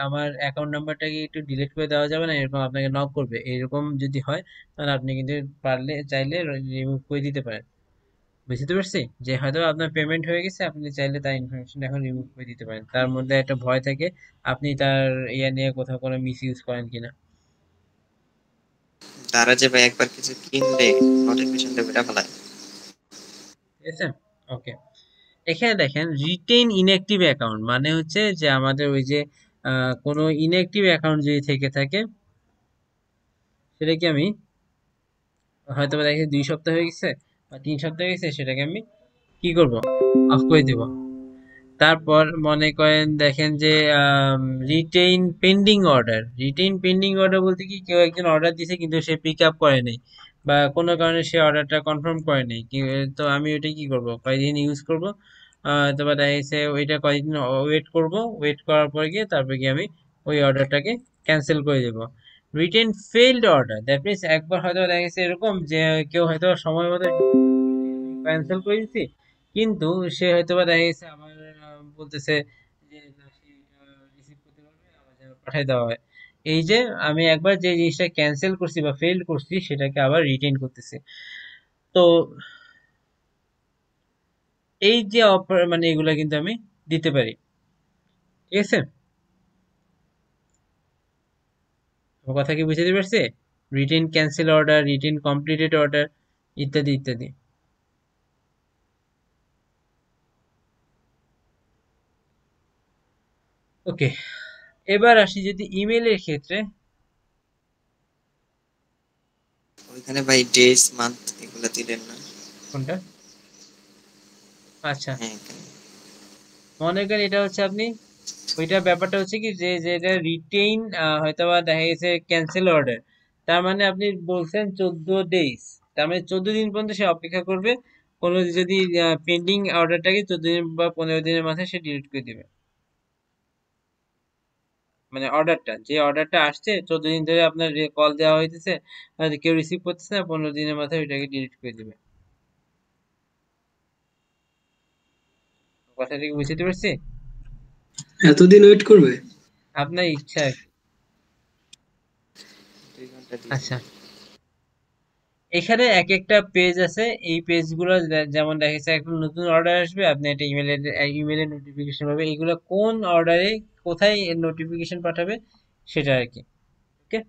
আমার অ্যাকাউন্ট নাম্বারটাকে একটু ডিলিট করে দেওয়া যাবে না, এরকম আপনাকে নক করবে। এরকম যদি হয় তাহলে আপনি কিন্তু চাইলে রিমুভ করে দিতে পারেন। বুঝতে পারছি যে হয়তো আপনার পেমেন্ট হয়ে গেছে, আপনি চাইলে তার ইনফরমেশন এখন রিমুভ করে দিতে পারেন। তার মধ্যে একটা ভয় থাকে আপনি তার ইয়া নিয়ে কোথাও কোনো মিস ইউজ করেন কিনা। তারা যে ভাই একবার কিছু কিনলে নোটিফিকেশন দেবে, এটা ফেলায়। ঠিক আছে, ওকে। এখানে দেখেন রিটেইন ইনঅ্যাক্টিভ অ্যাকাউন্ট মানে হচ্ছে যে আমাদের ওই যে কোনো ইনঅ্যাক্টিভ অ্যাকাউন্ট যদি থেকে থাকে, সেটা কি আমি হয়তো বা দেখি 2 সপ্তাহ হয়ে গেছে বা 3 সপ্তাহ হয়ে গেছে, সেটাকে আমি কি করব, অফ করে দিব। তারপর মনে করেন দেখেন যে রিটেইন পেন্ডিং অর্ডার বলতে কি, কেউ একজন অর্ডার দিছে কিন্তু সে পিক আপ করে নাই বা কোনো কারণে সে অর্ডারটা কনফার্ম করে নাই, তো আমি ওইটা কি করব, কয়েকদিন ইউজ করব, তারপর দেখা যাচ্ছে ওইটা কয়েকদিন ওয়েট করার পরে গিয়ে তারপর গিয়ে আমি ওই অর্ডারটাকে ক্যান্সেল করে দেবো। Written failed order, that means একবার হয়তো দেখা গেছে এরকম যে কেউ হয়তো সময় মতো ক্যান্সেল করে দিচ্ছি, কিন্তু সে হয়তো বা দেখা গেছে আমার বলতেছে যে না, সে রিসিভ করতে পারবে, আবার যেন পাঠাই দেওয়া হয়। এই যে আমি একবার যে জিনিসটা ক্যান্সেল করছি বা ফেল করছি, সেটাকে আবার রিটেন করতেছি। তো এই যে মানে এগুলা কিন্তু আমি দিতে পারি। ঠিক আছে, আমার কথা কি বুঝতে পারছে? Written cancel order, written completed order, ইত্যাদি ইত্যাদি। ওকে, এবার আসি যদি ইমেলের ক্ষেত্রে। ওইখানে ভাই ডেজ মান্থ এগুলা দিলেন না? কোনটা? আচ্ছা, হ্যাঁ, এখানে। মনে করেন এটা হচ্ছে আপনি ওইটা ব্যাপারটা হচ্ছে কি যে যেটা রিটেইন হয়তো বা দেখা গেছে ক্যান্সেল অর্ডার, তার মানে আপনি বলছেন 14 ডেজ, তার মানে 14 দিন পর্যন্ত সে অপেক্ষা করবে। কোনো যদি পেন্ডিং অর্ডারটাকে 14 দিন বা 15 দিনের মাথায় সে ডিলিট করে দিবে। মানে যে অর্ডারটা আসছে 14 দিন ধরে আপনার কল দেওয়া হইতেছে, আর কেউ রিসিভ করতেছে না, 15 দিনের মাথায় ওইটাকে ডিলিট করে দিবে। কথাটা কি বুঝতে পারছি? এতদিন ওয়েট করবে? আপনার ইচ্ছা আর কি। 2 ঘন্টা দিয়ে আচ্ছা, এখানে এক একটা পেজ আছে, এই পেজগুলো যেমন দেখেছে একটা নতুন অর্ডার আসবে, আপনি একটা ইমেলে নোটিফিকেশন পাবে, এইগুলো কোন অর্ডারে কোথায় নোটিফিকেশন পাঠাবে সেটা আর কি। ওকে,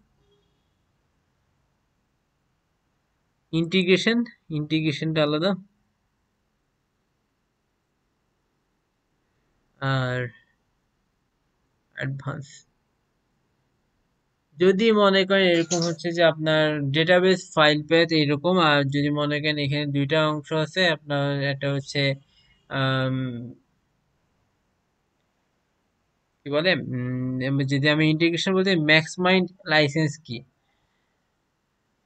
ইন্টিগ্রেশনটা আলাদা, আর অ্যাডভান্স যদি মনে করেন এরকম হচ্ছে যে আপনার ডেটাবেস ফাইল প্যাথ এরকম, আর যদি মনে করেন এখানে দুইটা অংশ আছে আপনার, একটা হচ্ছে আম, কি বলে যদি আমি ইন্টিগ্রেশন বলতে ম্যাক্স মাইন্ড লাইসেন্স কি,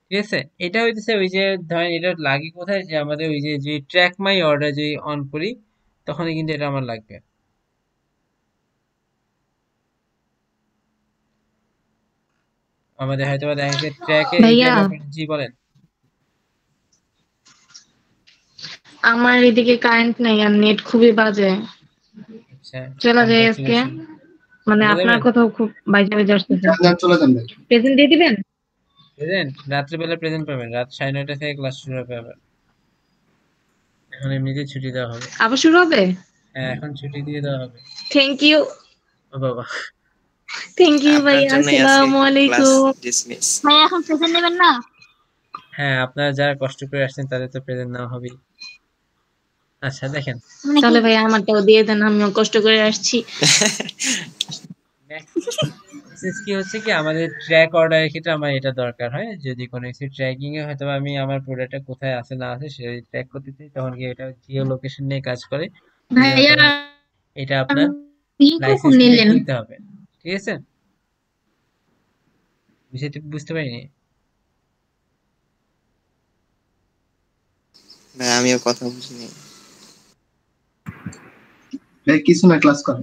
ঠিক আছে? এটা হইতেছে ওই যে ধরেন এটা লাগে কোথায়, যে আমাদের ওই যে যে ট্র্যাক মাই অর্ডার যদি অন করি তখনই কিন্তু এটা আমার লাগবে। আমাদের হয়তো বা দেখা যাচ্ছে ট্র্যাকে এই যে ভাইয়া জি বলেন। আমার এদিকে কারেন্ট নাই আর নেট খুবই বাজে, আচ্ছা, চলে যায় আজকে। কংগ্রাচুলেশন। মানে চলে আপনার যাবেন কথাও খুব বাজে বাজে আসতেছে। চলে যান ভাই। প্রেজেন্ট দিয়ে দিবেন? প্রেজেন্ট রাত্রিবেলা প্রেজেন্ট পাবেন, রাত 9:30 থেকে ক্লাস শুরু হবে আবার। এখন এমনিতে ছুটি দেওয়া হবে। আবার শুরু হবে? হ্যাঁ, এখন ছুটি দিয়ে দেওয়া হবে। Thank you. ও বাবা, থ্যাংক ইউ আপনার ভাইয়া, জন্যই আজকে আসসালামু ক্লাস আলাইকুম। ডিসমিস। ভাই এখন প্রেজেন্ট নেবেন না? হ্যাঁ আপনারা যারা কষ্ট করে আসছেন তাদের তো প্রেজেন্ট নেওয়া হবেই। আচ্ছা দেখেন, মানে কি তাহলে ভাইয়া আমারটাও দিয়ে দেন, আমিও কষ্ট করে আসছি। মেসেজ কি হচ্ছে কি আমাদের ট্র্যাক অর্ডারের ক্ষেত্রে আমার এটা দরকার হয়, যদি কোনো কিছু ট্র্যাকিং এ হয়তো বা আমি আমার প্রোডাক্টটা কোথায় আছে না আছে সেটা ট্র্যাক করতে চাই, তখন কি এটা জিও লোকেশন নিয়ে কাজ করে। ভাইয়া তখন এটা আপনার বিল কখন লাইসেন্স কিনে নিলেন? কিনতে হবে, ঠিক আছে? বিষয়টি বুঝতে পারিনি। ভাই আমিও কথা বুঝিনি। ভাই কিছু না, ক্লাস করে।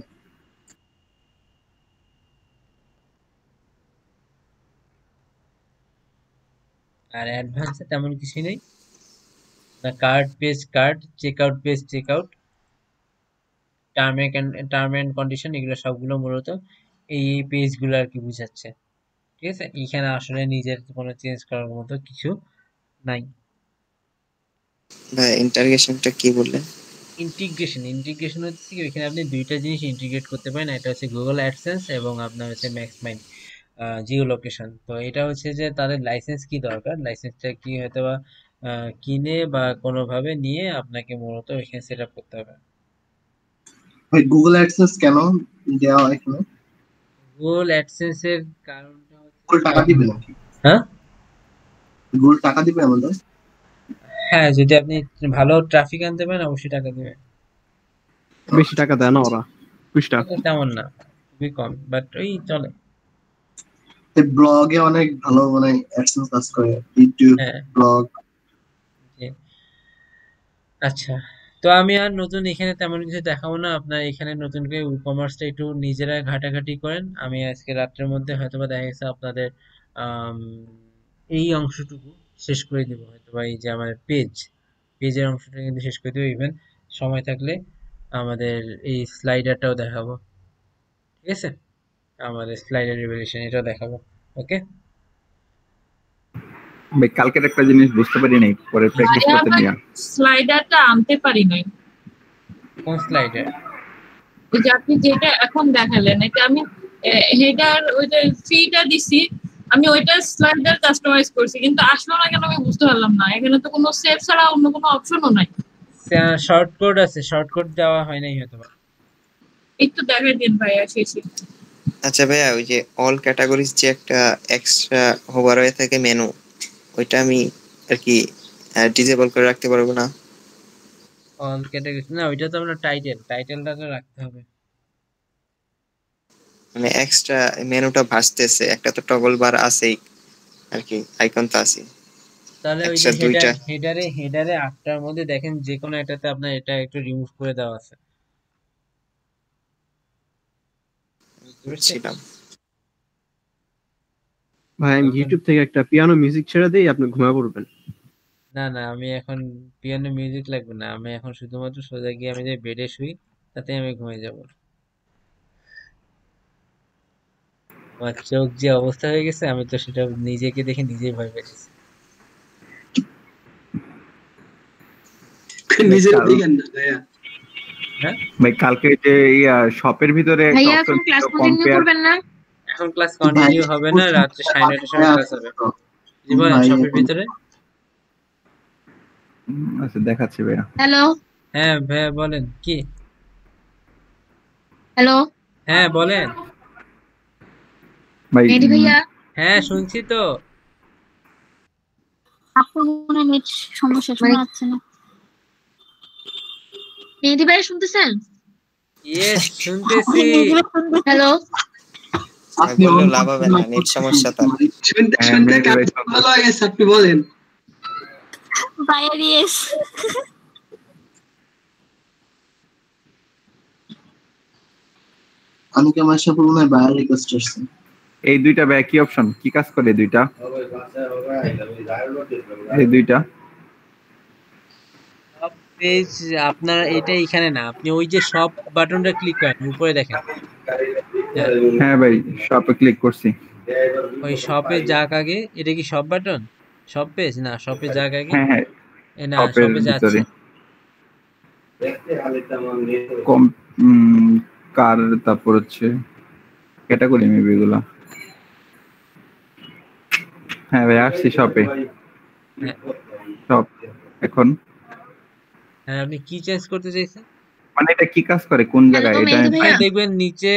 আর অ্যাডভান্সে তেমন কিছু নেই, না cart page cart, check out page check out, term and condition, এগুলো সবগুলো মূলত এই পেজ গুলো আর কি বুঝাচ্ছে, ঠিক আছে? এখানে আসলে নিজের কোনো চেঞ্জ করার মতো কিছু নাই। ভাই ইন্টারগেশনটা কি বললেন? ইন্টিগ্রেশন হচ্ছে কি এখানে আপনি দুইটা জিনিস ইন্টিগ্রেট করতে পারেন, এটা হচ্ছে গুগল অ্যাডসেন্স এবং আপনার হচ্ছে ম্যাক্স মাইন্ড জিও লোকেশন। তো এটা হচ্ছে যে তাদের লাইসেন্স কি দরকার, লাইসেন্সটা কি হয়তো বা কিনে বা কোনোভাবে নিয়ে আপনাকে মূলত এখানে সেট আপ করতে হবে। ভাই গুগল অ্যাডসেন্স কেন দেওয়া হয় এখানে? গুগল অ্যাডসেন্স এর কারণটা হচ্ছে গুগল যে টাকা দিবে নাকি? হ্যাঁ গুগল টাকা দিবে আমাদের? হ্যাঁ, যদি আপনি ভালো ট্রাফিক আনতে পারেন অবশ্যই টাকা দিবে। বেশি টাকা দেয় না ওরা, 20 টাকা। তেমন না, খুবই কম, বাট ওই চলে। ব্লগে অনেক ভালো মানে অ্যাডসেন্স কাজ করে, ইউটিউব হ্যাঁ ব্লগ। জি। আচ্ছা, তো আমি আর নতুন এখানে তেমন কিছু দেখাবো না, আপনার এখানে নতুন করে ই কমার্সটা একটু নিজেরা ঘাটাঘাটি করেন। আমি আজকে রাত্রের মধ্যে হয়তোবা দেখা গেছে আপনাদের আম, এই অংশটুকু শেষ করে দিব, হয়তোবা এই যে আমাদের পেজের অংশটা কিন্তু শেষ করে দেবো। ইভেন সময় থাকলে আমাদের এই স্লাইডারটাও দেখাবো, ঠিক আছে? আমাদের স্লাইডার রিভলিউশন এটাও দেখাবো। ওকে, ভাই কালকের একটা জিনিস বুঝতে পারি নাই, পরে প্র্যাকটিস ভাইয়া করতে আমার দিয়া। স্লাইডারটা আনতে পারি নাই। কোন স্লাইডার? ওই যে আপনি যেটা এখন দেখালেন, এটা আমি হেডার ওই যে ফিটা দিছি, আমি ওইটা স্লাইডার কাস্টমাইজ করছি, কিন্তু আসলো না কেন আমি বুঝতে পারলাম না। এখানে তো কোনো সেভ ছাড়া অন্য কোনো অপশনও নাই। শর্টকাট আছে, শর্টকাট দেওয়া হয় নাই হয়তোবা। একটু দেখাই দিন ভাইয়া শেষে। আচ্ছা ভাইয়া, ওই যে অল ক্যাটাগরিজ যে একটা এক্সট্রা হোভার হয়ে থাকে মেনু, ওইটা আমি আর কি ডিসেবল করে রাখতে পারবো না? অল ক্যাটাগরি না, ওইটা তো আপনার টাইটেলটা তো রাখতে হবে। মানে এক্সট্রা মেনুটা ভাসতেছে, একটা তো টগল বার আছেই আর কি, আইকন তো আছে। তাহলে ওই যে একসাথে দুইটা হেডারে 8টার মধ্যে দেখেন যে কোনো একটাতে আপনার এটা একটু রিমুভ করে দেওয়া আছে। বুঝতে পারছেন? ছিলাম। ভাই আমি তখন ইউটিউব থেকে একটা পিয়ানো মিউজিক ছেড়ে দিই, আপনি ঘুমিয়ে পড়বেন। না না, আমি এখন পিয়ানো মিউজিক লাগবে না, আমি এখন শুধুমাত্র সোজা গিয়ে আমি যে বেডে শুই তাতে আমি ঘুমিয়ে যাব। আমার চোখ যে অবস্থা হয়ে গেছে আমি তো সেটা নিজেকে দেখে নিজেই ভয় পেয়েছি। নিজের দিকেন না ভাইয়া। হ্যাঁ ভাই কালকে যে শপের ভিতরে একটা ভাইয়া অপশন এখন ক্লাস ছিল কন্টিনিউ কম্পেয়ার। করবেন না? এখন ক্লাস কন্টিনিউ হবে না, রাত্রে 9:30টার সময় ক্লাস হবে। জি বলেন, শপের ভিতরে। আচ্ছা দেখাচ্ছি ভাইয়া। হ্যালো হ্যাঁ ভাইয়া বলেন কি? হ্যালো হ্যাঁ বলেন। ভাই মেহেদী ভাইয়া, হ্যাঁ শুনছি তো। আপনার মনে নেট সমস্যা শোনা যাচ্ছে না। মেহেদি ভাই শুনতেছেন? ইয়েস শুনতেছি। হ্যালো, আপনি বললেও লাভ হবে না, নেট সমস্যা তার। শুনতে ভালো হয়ে গেছে, আপনি বলেন। ভাইয়া ইয়েস। আমি কি আমার সাথে মনে হয় বায়ার রিকোয়েস্ট আসছে। এই দুইটা ভাই কি অপশন, কি কাজ করে দুইটা? এই দুইটা পেজ আপনার এটা এখানে না, আপনি ওই যে সব বাটনটা ক্লিক করেন উপরে দেখেন। হ্যাঁ ভাই শপে ক্লিক করছি। ওই শপে যাক আগে, এটা কি সব বাটন? সব পেজ না, শপে যাক আগে। হ্যাঁ হ্যাঁ না শপের শপে যাচ্ছে। ভিতরে কম কার, তারপর হচ্ছে ক্যাটাগরি মেবি এগুলা। হ্যাঁ ভাই আসছি শপে। শপ এখন হ্যাঁ আপনি কি চেঞ্জ করতে চাইছেন? মানে এটা কি কাজ করে কোন জায়গায়? এটা দেখবেন নিচে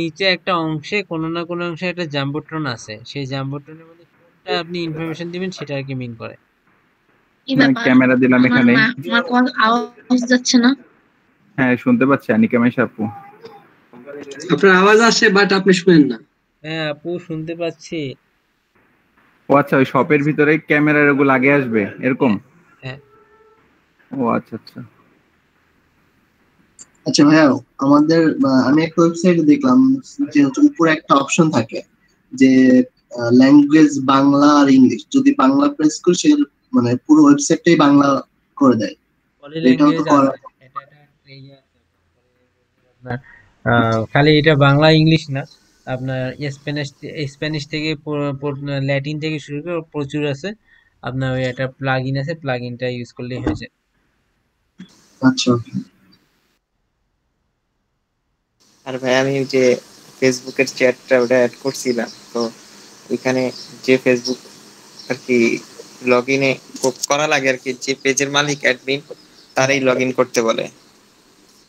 নিচে একটা অংশে কোনো না কোনো অংশে একটা জাম্বোট্রন আছে, সেই জাম্বোট্রনের মধ্যে কোনটা আপনি ইনফরমেশন দিবেন সেটা আর কি মিন করে। ক্যামেরা দিলাম এখানে। আমার কোন আওয়াজ যাচ্ছে না? হ্যাঁ শুনতে পাচ্ছি আনিকা মেশা আপু। আপনার আওয়াজ আসে বাট আপনি শুনেন না। হ্যাঁ আপু শুনতে পাচ্ছি। ও আচ্ছা, ওই শপের ভিতরে ক্যামেরার ওগুলো আগে আসবে এরকম? হ্যাঁ। ও আচ্ছা আচ্ছা। আচ্ছা ভাইয়া, আমাদের আমি একটা ওয়েবসাইটে দেখলাম যে উপরে একটা অপশন থাকে যে ল্যাঙ্গুয়েজ বাংলা আর ইংলিশ, যদি বাংলা প্রেস করি সে মানে পুরো ওয়েবসাইটটাই বাংলা করে দেয়। এটাও তো করা খালি এটা বাংলা ইংলিশ না, আপনার স্প্যানিশ থেকে ল্যাটিন থেকে শুরু করে প্রচুর আছে। আপনার ওই একটা প্লাগইন আছে, প্লাগইনটা ইউজ করলেই হয়ে যায়। আচ্ছা। আর ভাই আমি যে ফেসবুকের চ্যাটটা ওটা অ্যাড করছিলাম, তো ওইখানে যে ফেসবুক আর কি লগ ইনে করা লাগে আর কি, যে পেজের মালিক অ্যাডমিন তারাই লগ ইন করতে বলে।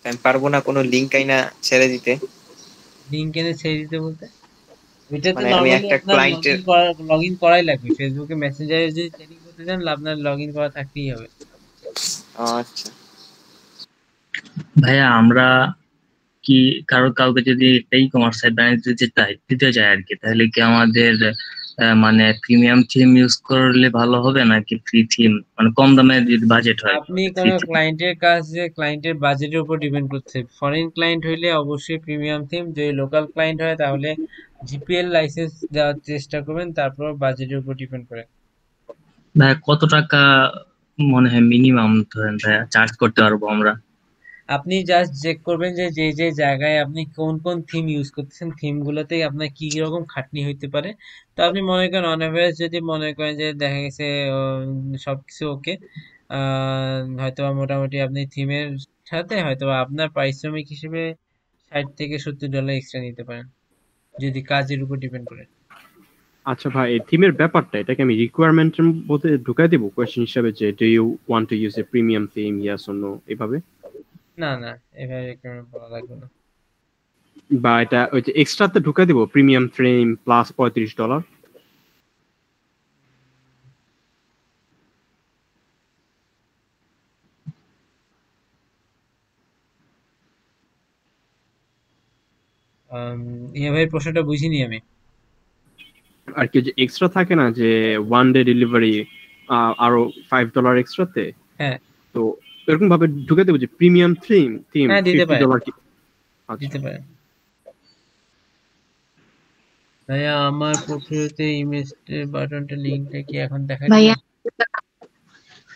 আমি পারবো না কোনো লিঙ্ক আইনা ছেড়ে দিতে। লিংক এনে ছেড়ে দিতে বলতে এটা তো মানে আমি নরমালি একটা আপনার ক্লায়েন্টের লগইন করাই লাগবে। ফেসবুকে মেসেঞ্জারে যদি চ্যাটিং করতে চান আপনার লগইন করা থাকতেই হবে। আচ্ছা ভাইয়া আমরা কি কাউকে যদি এই কমার্স সাইট বানাইতে দিতে চাই আর কি, তাহলে কি আমাদের মানে প্রিমিয়াম থিম ইউজ করলে ভালো হবে নাকি ফ্রি থিম, মানে কম দামে যদি বাজেট হয়? আপনি কোনো ক্লায়েন্টের কাছে ক্লায়েন্টের বাজেটের উপর ডিপেন্ড করছে। ফরেন ক্লায়েন্ট হইলে অবশ্যই প্রিমিয়াম থিম, যদি লোকাল ক্লায়েন্ট হয় তাহলে জিপিএল লাইসেন্স দেওয়ার চেষ্টা করবেন, তারপর বাজেটের উপর ডিপেন্ড করে। ভাইয়া কত টাকা মনে হয় মিনিমাম ধরেন ভাইয়া চার্জ করতে পারবো আমরা? আপনি জাস্ট চেক করবেন যে যে যে জায়গায় আপনি কোন কোন থিম ইউজ করতেছেন, থিম গুলোতে আপনার কি রকম খাটনি হইতে পারে। তো আপনি মনে করেন অন এভারেজ যদি মনে করেন যে দেখা গেছে সবকিছু ওকে, হয়তোবা মোটামুটি আপনি থিমের সাথে হয়তোবা আপনার পারিশ্রমিক হিসেবে $60 থেকে $70 এক্সট্রা নিতে পারেন, যদি কাজের উপর ডিপেন্ড করে। আচ্ছা ভাই, এই থিমের ব্যাপারটা এটাকে আমি রিকোয়ারমেন্টের মধ্যে ঢুকাই দেব কোয়েশ্চেন হিসাবে যে do you want to use a premium theme, yes or no, এভাবে? না না এভাবে রিকোয়ারমেন্ট বলা লাগবে না। বা এটা ওই যে এক্সট্রাতে ঢুকাই দেব প্রিমিয়াম থিম প্লাস $35? ভাই প্রশ্নটা বুঝিনি আমি। আর কি যে এক্সট্রা থাকে না যে ওয়ান ডে ডেলিভারি আরো $5 এক্সট্রাতে, হ্যাঁ তো এরকম ভাবে ঢুকে দেবো যে প্রিমিয়াম থিম হ্যাঁ দিতে পারেন, $50 কি? দিতে পারেন। ভাইয়া আমার প্রোফাইলে ইমেজ বাটনটা লিংকটা কি এখন দেখাচ্ছি? ভাইয়া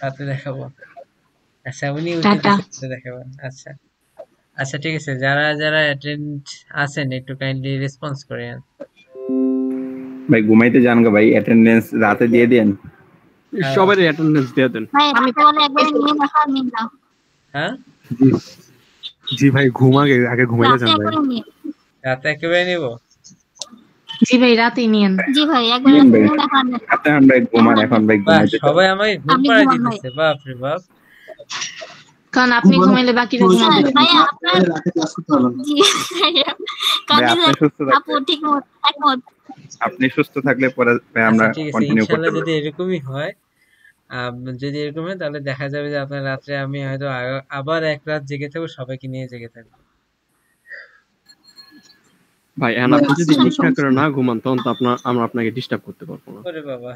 রাতে দেখাবো। আচ্ছা উনি উঠে দেখাবেন। আচ্ছা আচ্ছা ঠিক আছে, যারা যারা অ্যাটেন্ড আছেন একটু কাইন্ডলি রেসপন্স করেন। ভাই ঘুমাইতে যান গো ভাই, অ্যাটেন্ডেন্স রাতে দিয়ে দেন। সবার অ্যাটেন্ডেন্স দিয়ে দেন। ভাই আমি বলে একবার নিয়ে দেখা নিন না। হ্যাঁ জি ভাই ঘুম আগে ঘুমাইতে যান ভাই। রাতে একেবারে নিব। জি ভাই রাতেই নিয়েন। জি ভাই একবার নিয়ে দেখা নিন। রাতে আমরা ঘুমান এখন ভাই ঘুমাইতে। সবাই আমাকে ঘুম পাড়িয়ে দিতেছে, বাপ রে বাপ। কারণ আপনি ঘুমাইলে বাকিরা ঘুমাবে। ভাইয়া আপনার রাতে ক্লাস করতে পারবেন না। জি ভাইয়া ভাই কাজে আপনি সুস্থ আপু থাকলে ঠিক মত একমত। আপনি সুস্থ থাকলে পরে ভাই আমরা আচ্ছা ঠিক আছে, কন্টিনিউ করতে ইনশাল্লাহ যদি পারবো। এরকমই হয়, যদি এরকম হয় তাহলে দেখা যাবে যে আপনার রাত্রে আমি হয়তো আবার এক রাত জেগে থাকবো, সবাইকে নিয়ে জেগে থাকবো। ভাই এখন ভাই, আপনি যদি আসলে ঠিকঠাক করে সমস্যা না ঘুমান তখন তো আমরা আপনাকে ডিস্টার্ব করতে পারবো না। ওরে বাবা,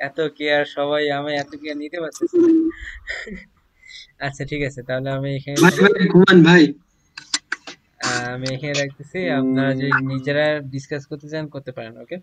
এত কেয়ার সবাই আমি এত কেয়ার নিতে পারতেছি না। আচ্ছা ঠিক আছে, তাহলে আমি এখানে ভাই থাকি। ভাই ঘুমান ভাই। আমি এখানে রাখতেছি, আপনারা যদি নিজেরা ডিসকাস করতে চান করতে পারেন। ওকে।